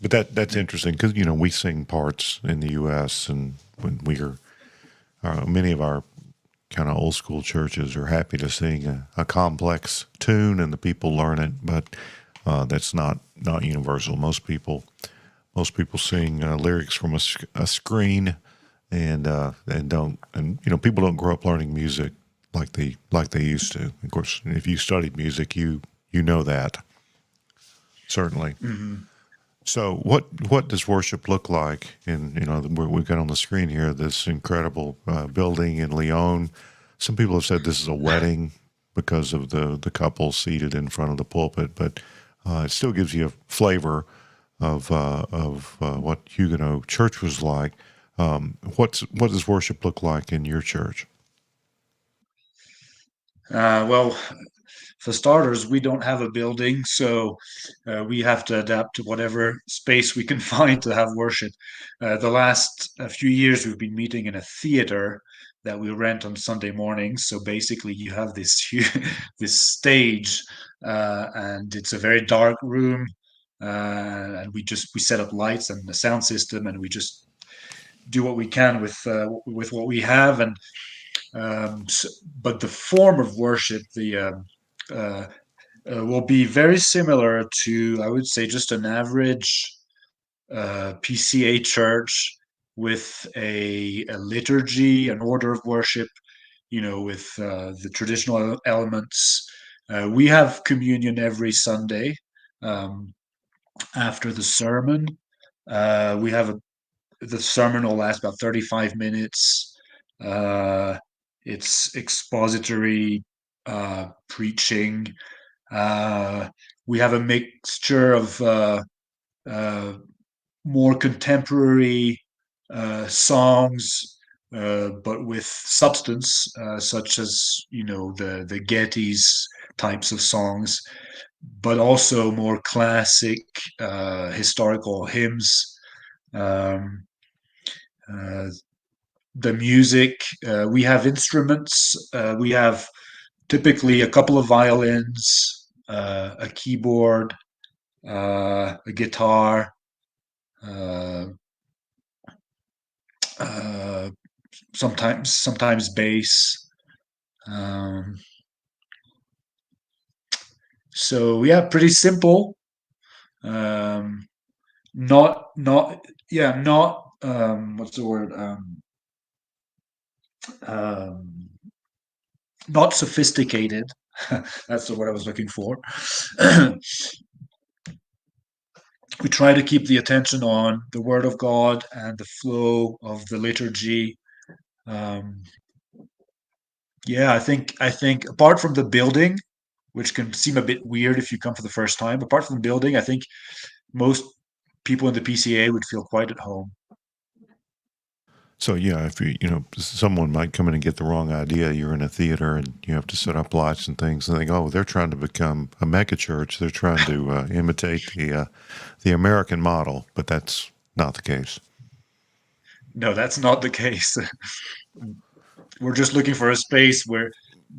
But that's interesting because we sing parts in the U.S. and when we are many of our kind of old school churches are happy to sing a complex tune and the people learn it, but that's not universal. Most people sing lyrics from a screen and people don't grow up learning music like they used to. Of course, if you studied music, you know that certainly. hmm So, what does worship look like? And we've got on the screen here this incredible building in Lyon. Some people have said this is a wedding because of the couple seated in front of the pulpit, but it still gives you a flavor of what Huguenot church was like. What does worship look like in your church? well, for starters, we don't have a building, so we have to adapt to whatever space we can find to have worship. The last few years, we've been meeting in a theater that we rent on Sunday mornings. So basically, you have this this stage, and it's a very dark room, and we set up lights and the sound system, and we just do what we can with what we have. And but the form of worship, the uh, will be very similar to, I would say, just an average PCA church with a liturgy, an order of worship, with the traditional elements. We have communion every Sunday after the sermon. The sermon will last about 35 minutes. It's expository preaching. We have a mixture of uh, more contemporary songs, but with substance, such as the Getty's types of songs, but also more classic historical hymns. Um, uh, the music, we have instruments. We have typically a couple of violins, a keyboard, a guitar, uh, uh, sometimes bass. Um, so yeah, pretty simple. Um, not yeah, not what's the word? Um, Not sophisticated. That's the word I was looking for. We try to keep the attention on the Word of God and the flow of the liturgy. Um, yeah, I think apart from the building, which can seem a bit weird if you come for the first time, apart from the building, I think most people in the PCA would feel quite at home. So yeah, if someone might come in and get the wrong idea. You're in a theater and you have to set up lights and things, and think, oh, they're trying to become a mega church. They're trying to imitate the American model, but that's not the case. No, that's not the case. We're just looking for a space where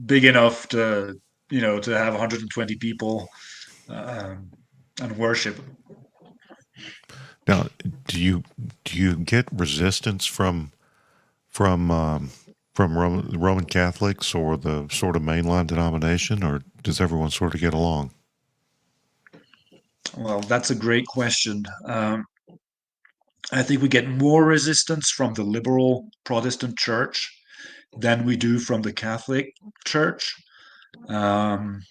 big enough to have 120 people um, and worship. Now, do you get resistance from Roman Catholics or the sort of mainline denomination, or does everyone sort of get along? Well, that's a great question. I think we get more resistance from the liberal Protestant church than we do from the Catholic church. Um,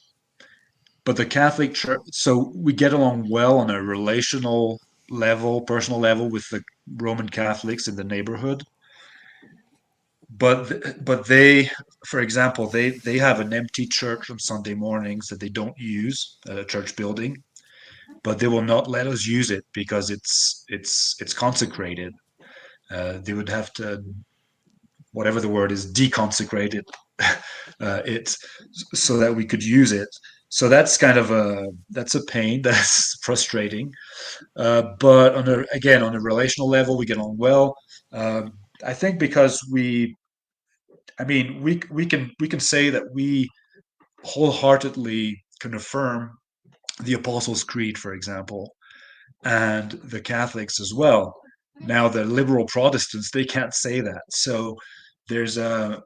but the Catholic church, so we get along well on a relational level, personal level with the Roman Catholics in the neighborhood. But they, for example, they have an empty church on Sunday mornings that they don't use, a church building, but they will not let us use it because it's consecrated. They would have to, whatever the word is, deconsecrate it, it so that we could use it. So that's a pain. That's frustrating. But on a relational level, we get on well. I think because we can say that we wholeheartedly can affirm the Apostles' Creed, for example, and the Catholics as well. Now, the liberal Protestants, they can't say that. So there's a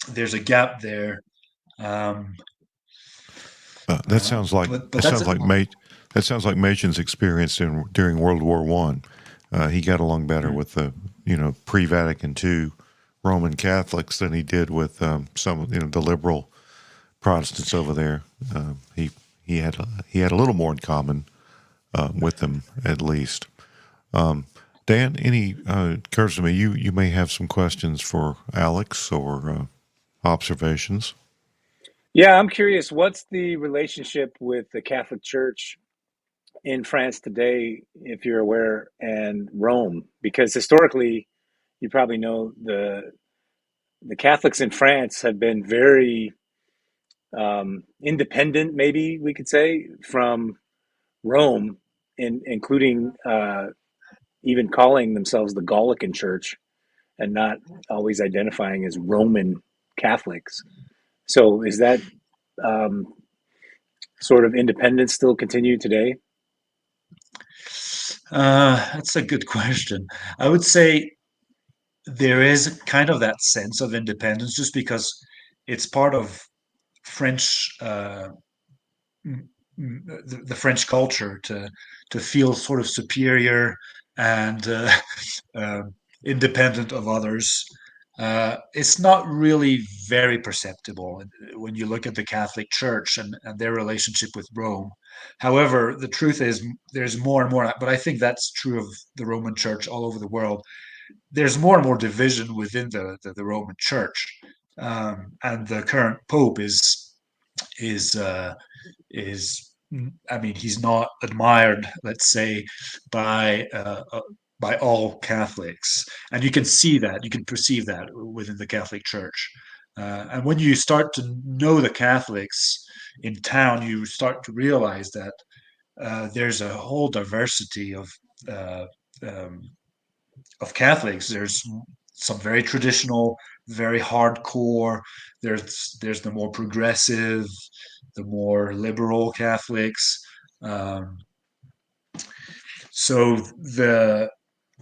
there's a gap there. Um, That sounds like but that's it. That sounds like Machen's experience during World War One. He got along better with the pre-Vatican II Roman Catholics than he did with some the liberal Protestants over there. He had a little more in common with them at least. Dan, any occurs to me you may have some questions for Alex or observations. Yeah, I'm curious, what's the relationship with the Catholic Church in France today, if you're aware, and Rome? Because historically, you probably know the Catholics in France have been very independent, maybe we could say, from Rome, including even calling themselves the Gallican Church and not always identifying as Roman Catholics. So is that um, sort of independence still continue today? That's a good question. I would say there is kind of that sense of independence just because it's part of French, the French culture to feel sort of superior and uh, independent of others. It's not really very perceptible when you look at the Catholic Church and their relationship with Rome. However, the truth is there's more and more, but I think that's true of the Roman Church all over the world. There's more and more division within the Roman Church, and the current Pope is uh, is I mean he's not admired, let's say, by by all Catholics, and you can see that, you can perceive that within the Catholic Church. And when you start to know the Catholics in town, you start to realize that there's a whole diversity uh, um, of Catholics. There's some very traditional, very hardcore. There's the more progressive, the more liberal Catholics. Um, so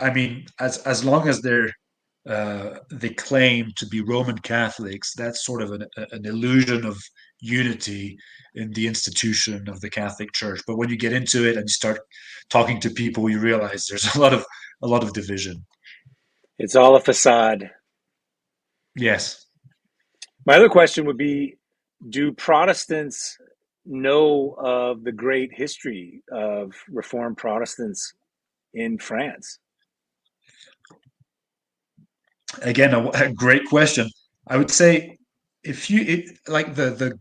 I mean, as long as they claim to be Roman Catholics, that's sort of an illusion of unity in the institution of the Catholic Church. But when you get into it and you start talking to people, you realize there's a lot of division. It's all a facade. Yes. My other question would be, do Protestants know of the great history of Reformed Protestants in France? Again, a great question. I would say if like the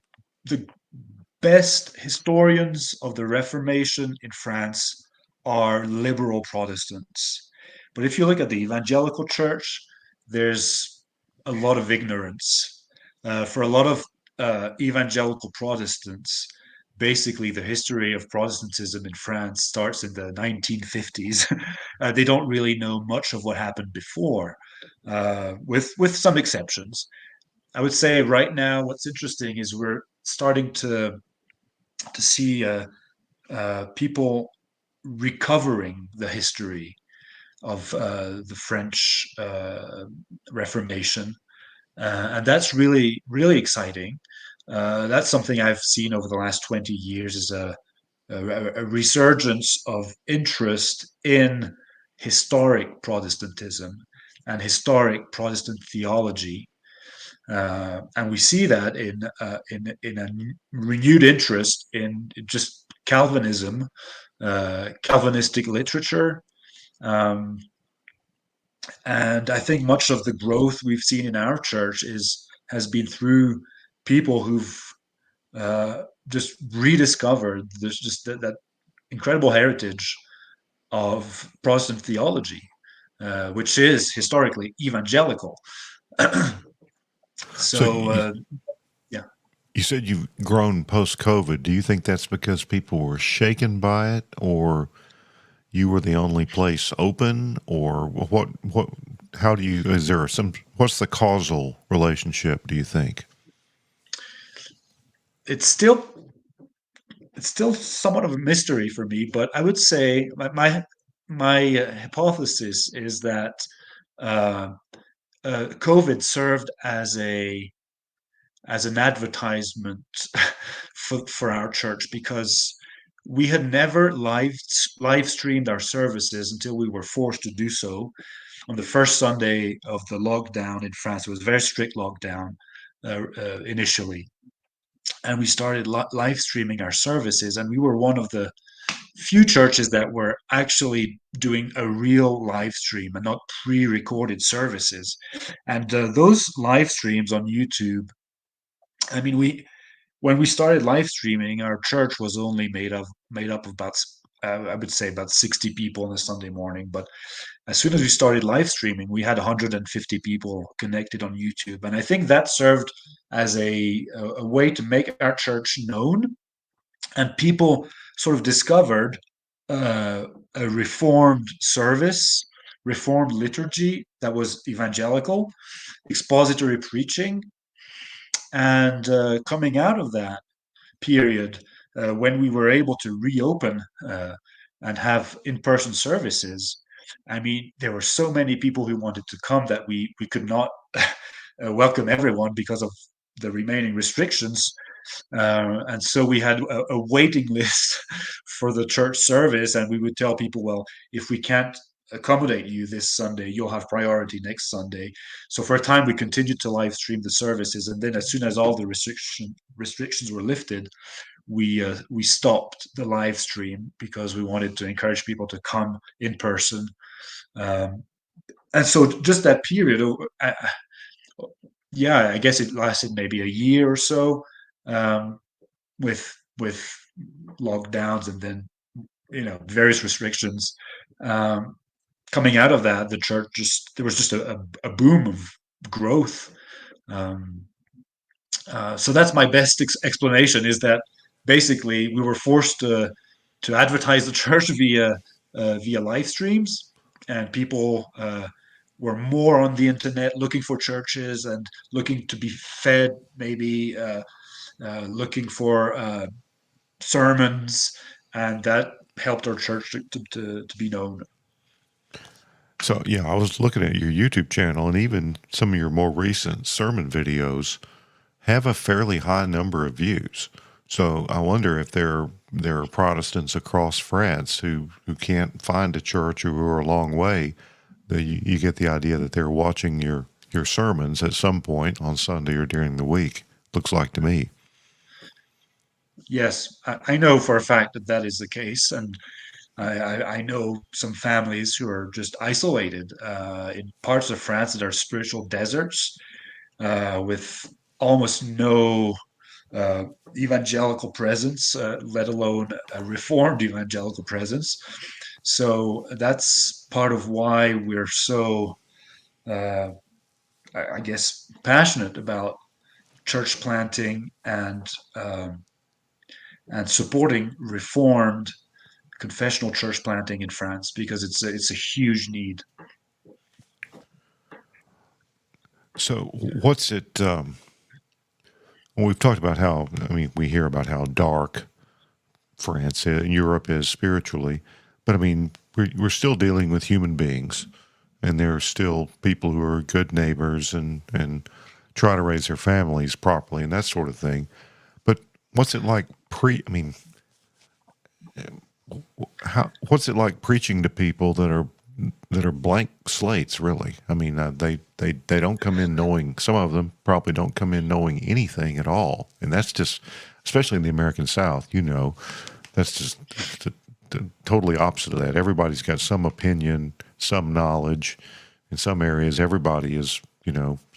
best historians of the Reformation in France are liberal Protestants. But if you look at the evangelical church, there's a lot of ignorance. For a lot of evangelical Protestants, basically the history of Protestantism in France starts in the 1950s. They don't really know much of what happened before, with some exceptions. I would say right now, what's interesting is we're starting to see people recovering the history of the French Reformation, and that's really exciting. That's something I've seen over the last 20 years is a resurgence of interest in historic Protestantism and historic Protestant theology. And we see that in a renewed interest in just Calvinism, Calvinistic literature, um, and I think much of the growth we've seen in our church is has been through people who've just rediscovered this just that incredible heritage of Protestant theology, which is historically evangelical. So So yeah. you said you've grown post COVID. Do you think that's because people were shaken by it, or you were the only place open, or what? How do you? Is there some? What's the causal relationship? Do you think? it's still it's still somewhat of a mystery for me, but I would say my hypothesis is that uh, COVID served as an advertisement for our church because we had never live streamed our services until we were forced to do so on the first Sunday of the lockdown in France. It was a very strict lockdown initially, and we started live streaming our services, and we were one of the few churches that were actually doing a real live stream and not pre-recorded services. And those live streams on YouTube, I mean, we when we started live streaming, our church was only made up of about I would say about 60 people on a Sunday morning. But as soon as we started live streaming, we had 150 people connected on YouTube. And I think that served as a way to make our church known. And people sort of discovered uh, a reformed service, reformed liturgy that was evangelical, expository preaching. And coming out of that period, when we were able to reopen and have in-person services, I mean, there were so many people who wanted to come that we could not welcome everyone because of the remaining restrictions. And so we had a waiting list for the church service, and we would tell people, well, if we can't accommodate you this Sunday, you'll have priority next Sunday. So for a time, we continued to live stream the services, and then as soon as all the restrictions were lifted, we stopped the live stream because we wanted to encourage people to come in person. Um, and so just that period, yeah, I guess it lasted maybe a year or so, um, with lockdowns and then various restrictions. Um, Coming out of that, the church just there was just a boom of growth. Um, so that's my best explanation is that basically we were forced to advertise the church via live streams, and people were more on the internet looking for churches and looking to be fed, maybe looking for sermons, and that helped our church to be known. So, yeah, I was looking at your YouTube channel, and even some of your more recent sermon videos have a fairly high number of views. So I wonder if there are Protestants across France who can't find a church or who are a long way, that you get the idea that they're watching your sermons at some point on Sunday or during the week, looks like to me. Yes, I know for a fact that that is the case, and I know some families who are just isolated in parts of France that are spiritual deserts with almost no uh, evangelical presence, let alone a reformed evangelical presence. So that's part of why we're so, uh, I guess, passionate about church planting and supporting reformed confessional church planting in France, because it's a huge need. So what's it? Well, we've talked about how, I mean, we hear about how dark France and Europe is spiritually, but I mean, we're still dealing with human beings, and there are still people who are good neighbors and try to raise their families properly and that sort of thing. But what's it like what's it like preaching to people that are blank slates, really? I mean, they don't come in knowing, some of them probably don't come in knowing anything at all. And that's just, especially in the American South, that's just totally opposite of that. Everybody's got some opinion, some knowledge. In some areas, everybody is,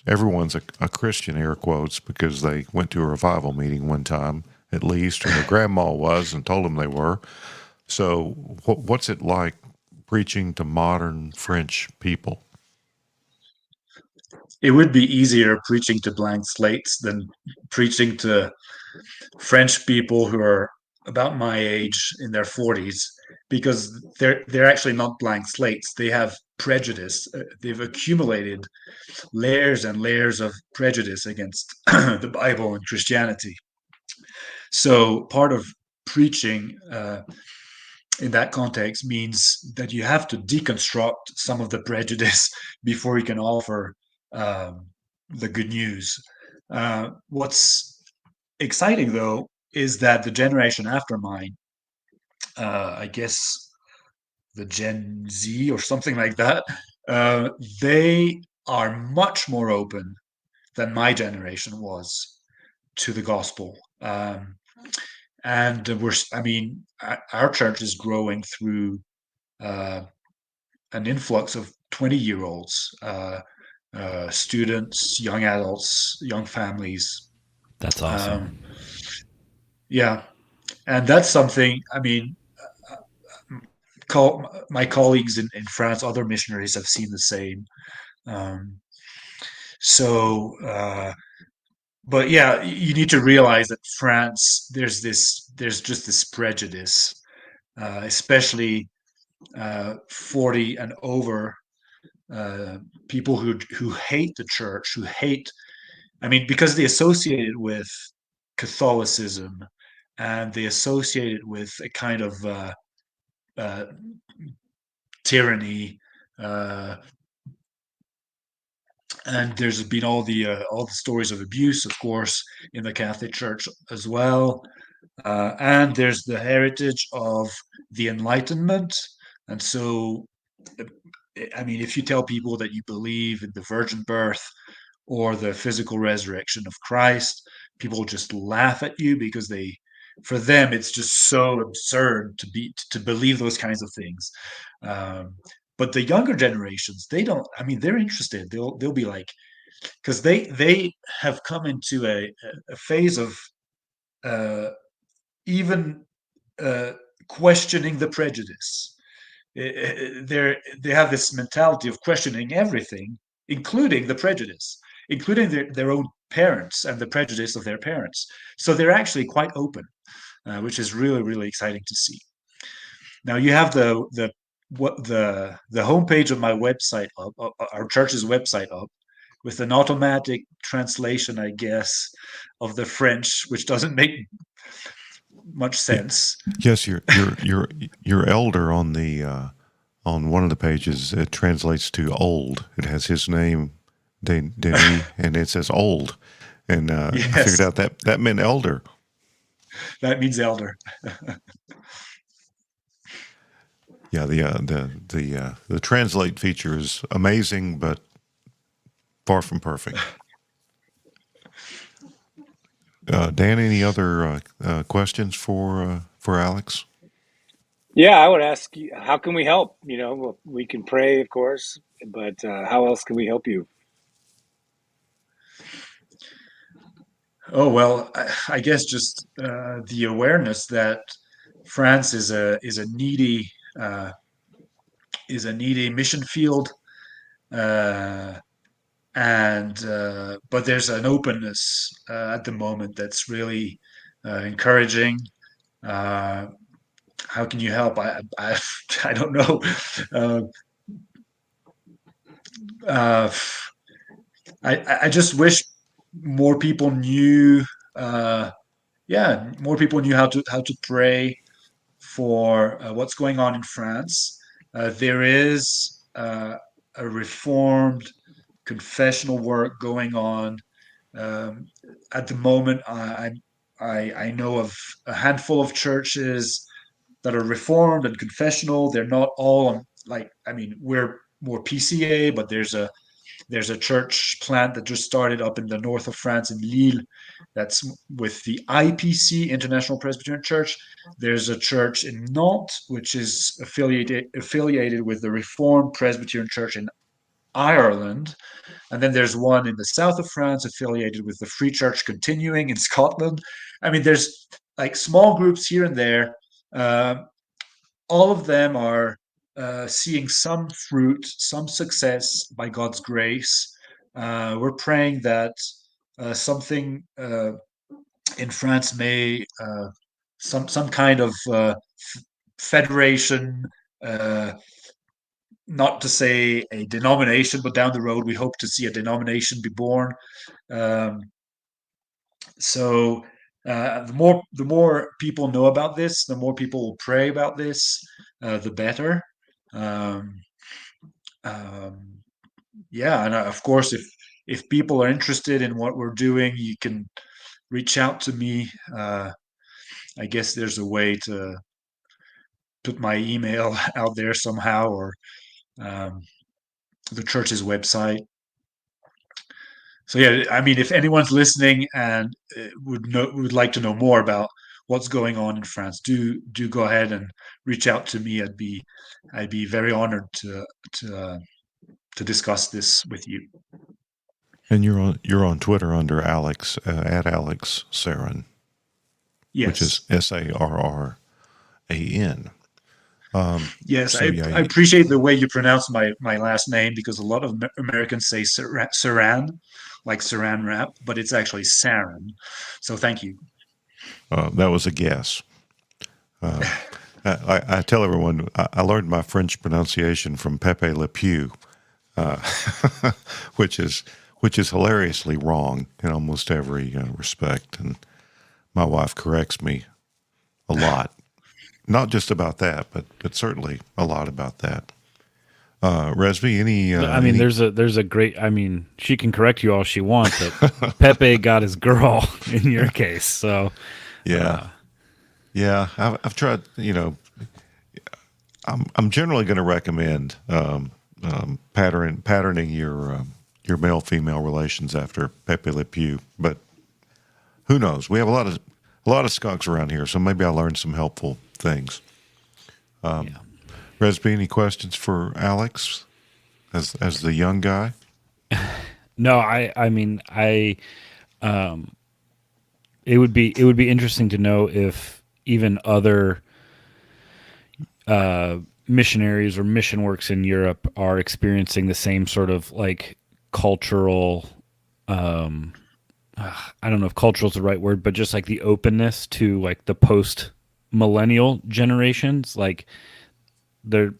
everyone's a Christian, air quotes, because they went to a revival meeting one time, at least, or their grandma was and told them they were. So what's it like preaching to modern French people? It would be easier preaching to blank slates than preaching to French people who are about my age in their 40s, because they're actually not blank slates. They have prejudice. They've accumulated layers and layers of prejudice against the Bible and Christianity. So part of preaching in that context means that you have to deconstruct some of the prejudice before you can offer the good news. What's exciting, though, is that the generation after mine, I guess the Gen Z or something like that, they are much more open than my generation was to the gospel. And I mean, our church is growing through uh, an influx of 20-year-olds, students, young adults, young families. That's awesome. Yeah, and that's something. I mean, my colleagues in France, other missionaries, have seen the same. Um, so, but yeah, you need to realize that France, there's just this prejudice, especially 40 and over, people who hate the church, who hate, I mean, because they associate it with Catholicism, and they associate it with a kind of uh, tyranny, uh, and there's been all the stories of abuse, of course, in the Catholic Church as well. And there's the heritage of the Enlightenment, and so, I mean, if you tell people that you believe in the virgin birth or the physical resurrection of Christ, people just laugh at you because for them, it's just so absurd to believe those kinds of things. Um, but the younger generations, they don't. I mean, they're interested. They'll be like, because they have come into a phase of uh, even uh, questioning the prejudice. They have this mentality of questioning everything, including the prejudice, including their own parents and the prejudice of their parents. So they're actually quite open, which is really, really exciting to see. Now you have the homepage of my website up, our church's website up, with an automatic translation, I guess, of the French, which doesn't make much sense. Yes, your elder on the on one of the pages, it translates to old. It has his name, Denis, and it says old. And I figured out that meant elder. That means elder. Yeah, the translate feature is amazing, but far from perfect. Dan, any other questions for Alex? Yeah, I would ask you, how can we help? You know, well, we can pray, of course, but how else can we help you? Oh well, I guess just the awareness that France uh, is a needy mission field, uh, and but there's an openness at the moment that's really encouraging. Uh, how can you help? I don't know. Uh, uh, I just wish more people knew. Uh, yeah, more people knew how to pray for what's going on in France. There is a reformed confessional work going on. Um, at the moment, I know of a handful of churches that are reformed and confessional. They're not all like, I mean, we're more PCA, but there's a church plant that just started up in the north of France in Lille, that's with the IPC, International Presbyterian Church. There's a church in Nantes, which is affiliated with the Reformed Presbyterian Church in Ireland. And then there's one in the south of France affiliated with the Free Church Continuing in Scotland. I mean, there's like small groups here and there. Uh, all of them are seeing some fruit, some success by God's grace. We're praying that something in France may some kind of federation, uh, not to say a denomination, but down the road we hope to see a denomination be born. Um, so the more people know about this, the more people will pray about this, the better. Um, um, yeah, and of course, if people are interested in what we're doing, you can reach out to me. I guess there's a way to put my email out there somehow, or um, the church's website. So yeah, I mean, if anyone's listening and would like to know more about what's going on in France, do go ahead and reach out to me. I'd be very honored to discuss this with you. And you're on Twitter under Alex at Alex Sarran, Yes. which is Sarran. Yes, So yeah, I appreciate the way you pronounce my last name, because a lot of Americans say Saran, like Saran wrap, but it's actually Saran. So thank you. that was a guess. I tell everyone I learned my French pronunciation from Pepe Le Pew, uh, which is hilariously wrong in almost every respect, and my wife corrects me a lot. Not just about that, but certainly a lot about that. Resby, I mean, any? there's a great. I mean, she can correct you all she wants, but Pepe got his girl in your case. So Yeah, yeah. I've tried. I'm generally going to recommend patterning your male female relations after Pepe Le Pew, but who knows? We have a lot of skunks around here, so maybe I learned some helpful things. yeah. Resby, any questions for Alex as the young guy? No, I mean, it would be interesting to know if even other missionaries or mission works in Europe are experiencing the same sort of like cultural. I don't know if cultural is the right word, but just like the openness to like the post millennial generations, like they're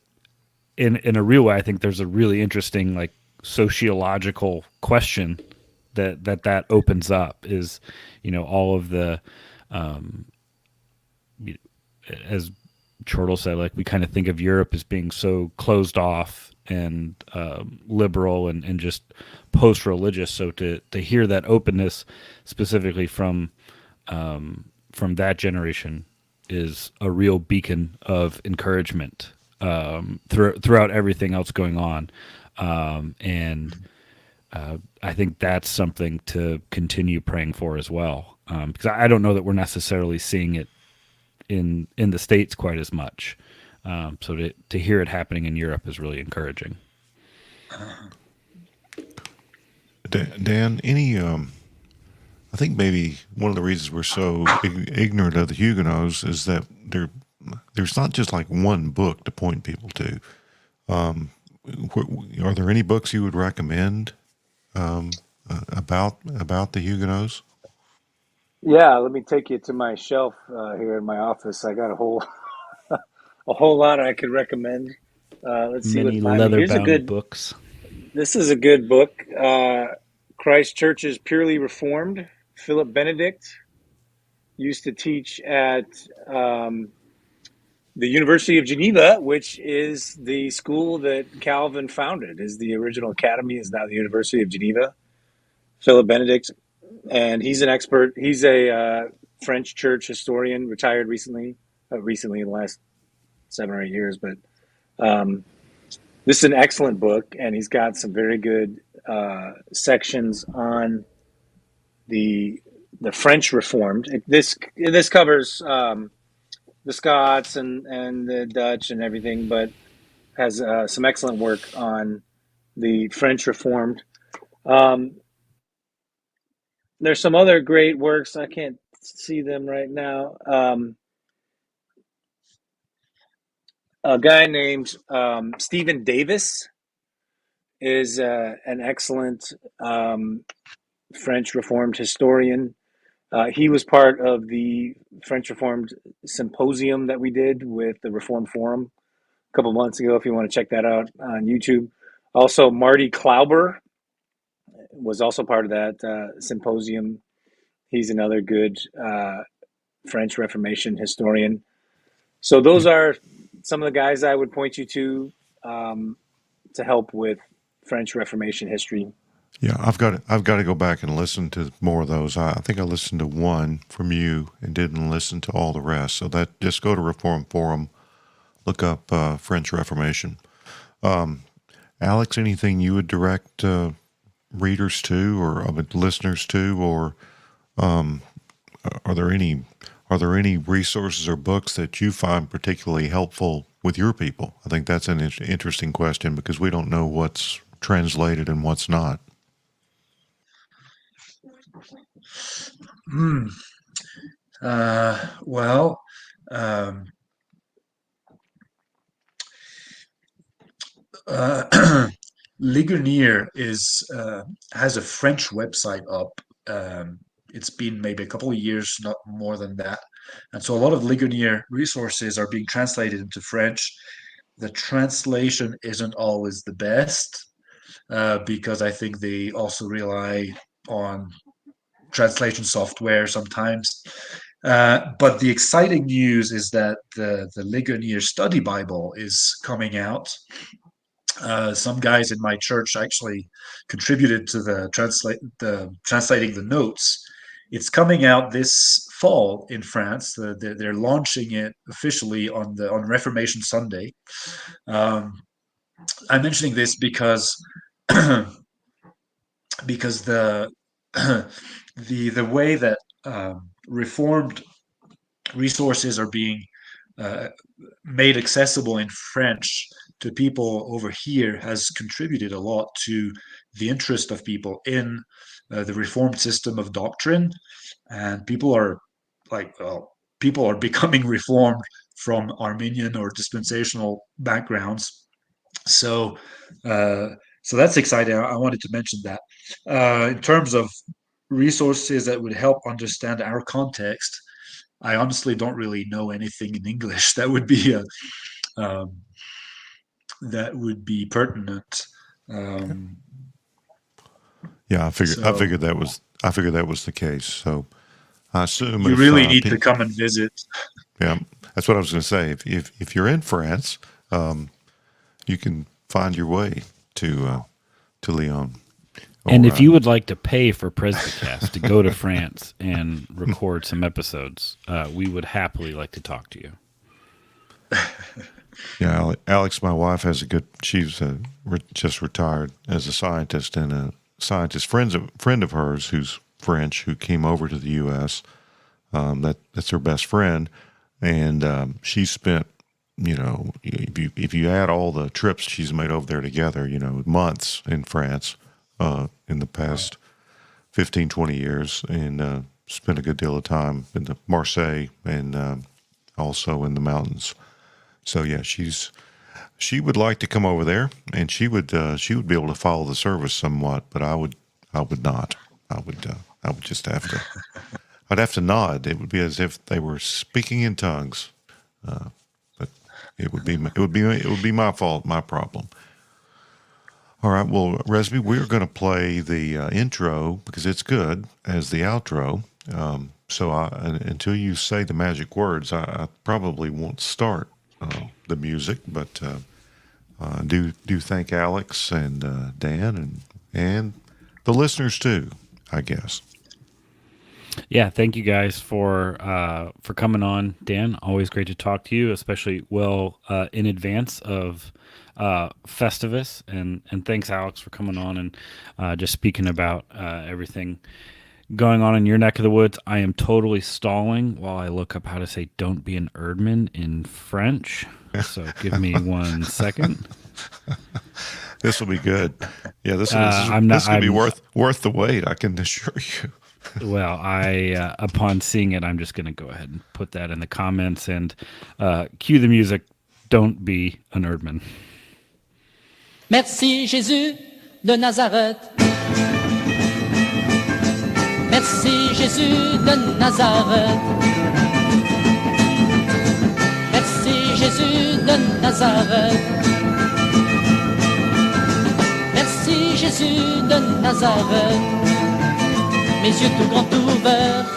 in a real way. I think there's a really interesting like sociological question that opens up is, all of the, as Chortle said, like we kind of think of Europe as being so closed off and liberal and just post-religious. So to hear that openness specifically from that generation is a real beacon of encouragement throughout everything else going on, and I think that's something to continue praying for as well, because I don't know that we're necessarily seeing it in the States quite as much. So to hear it happening in Europe is really encouraging. Dan, any? I think maybe one of the reasons we're so ignorant of the Huguenots is that there's not just like one book to point people to. Are there any books you would recommend about the Huguenots? Yeah, let me take you to my shelf here in my office. I got a whole lot I could recommend. Let's see Many what's behind me. leather-bound books. This is a good book. Christ Church is Purely Reformed. Philip Benedict used to teach at the University of Geneva, which is the school that Calvin founded. Is the original academy is now the University of Geneva. Philip Benedict, and he's an expert. He's a French church historian, retired recently in the last 7 or 8 years. But this is an excellent book, and he's got some very good sections on the French Reformed. This covers the Scots and the Dutch and everything, but has some excellent work on the French Reformed. There's some other great works. I can't see them right now. A guy named Stephen Davis is an excellent French Reformed historian. He was part of the French Reformed symposium that we did with the Reformed Forum a couple months ago, if you want to check that out on YouTube. Also, Marty Klauber was also part of that symposium. He's another good French Reformation historian. So those are some of the guys I would point you to help with French Reformation history. Yeah, I've got to go back and listen to more of those. I think I listened to one from you and didn't listen to all the rest. So that just go to Reform Forum, look up French Reformation. Alex, anything you would direct readers to or listeners to, or are there any resources or books that you find particularly helpful with your people? I think that's an interesting question because we don't know what's translated and what's not. Hmm. Well, um, Ligonier has a French website up. It's been maybe a couple of years, not more than that. And so a lot of Ligonier resources are being translated into French. The translation isn't always the best because I think they also rely on translation software sometimes. But the exciting news is that the Ligonier Study Bible is coming out. Some guys in my church actually contributed to the translating the notes. It's coming out this fall in France. They're launching it officially on Reformation Sunday. I'm mentioning this because because the way that Reformed resources are being made accessible in French to people over here has contributed a lot to the interest of people in the Reformed system of doctrine, and people are becoming Reformed from Arminian or dispensational backgrounds. So, so that's exciting. I wanted to mention that. In terms of resources that would help understand our context, I honestly don't really know anything in English that would be pertinent. Yeah, I figured So that was the case. So I assume you really need to come and visit. Yeah, that's what I was going to say. If you're in France, you can find your way to Lyon. And if you would like to pay for Presbycast to go to France and record some episodes, we would happily like to talk to you. Yeah, Alex, my wife she's just retired as a scientist, and a scientist friend of hers who's French who came over to the U.S. That's her best friend, and she spent, if you add all the trips she's made over there together, months in France in the past 15, 20 years, and spent a good deal of time in the Marseille and also in the mountains. So yeah, she would like to come over there, and she would be able to follow the service somewhat, but I would not. I would just have to. I'd have to nod. It would be as if they were speaking in tongues, but it would be my fault, my problem. All right, well, Resby, we're going to play the intro because it's good as the outro. So until you say the magic words, I probably won't start the music, but do thank Alex and Dan and the listeners too, I guess. Yeah, thank you guys for coming on, Dan. Always great to talk to you, especially in advance of Festivus, and thanks, Alex, for coming on and just speaking about everything going on in your neck of the woods. I am totally stalling while I look up how to say "don't be an Erdman" in French. So give me 1 second. This will be good. Yeah, this will be worth the wait, I can assure you. Well, upon seeing it, I'm just going to go ahead and put that in the comments and cue the music. Don't be an Erdman. Merci Jésus de Nazareth. Merci Jésus de Nazareth. Merci Jésus de Nazareth. Merci Jésus de Nazareth. Mes yeux tout grands ouverts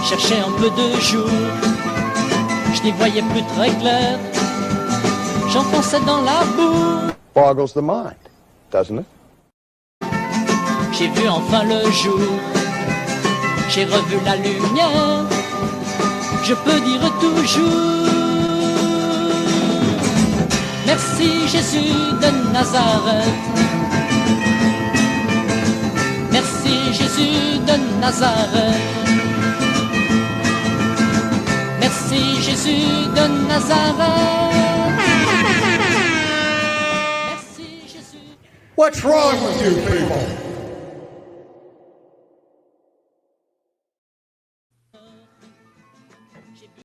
cherchaient un peu de jour. Je n'y voyais plus très clair. J'enfonçais dans la boue. Boggles the mind, doesn't it? J'ai vu enfin le jour. J'ai revu la lumière. Je peux dire toujours merci Jésus de Nazareth. Merci Jésus de Nazareth. Merci Jésus de Nazareth. Merci Jésus. What's wrong with you people?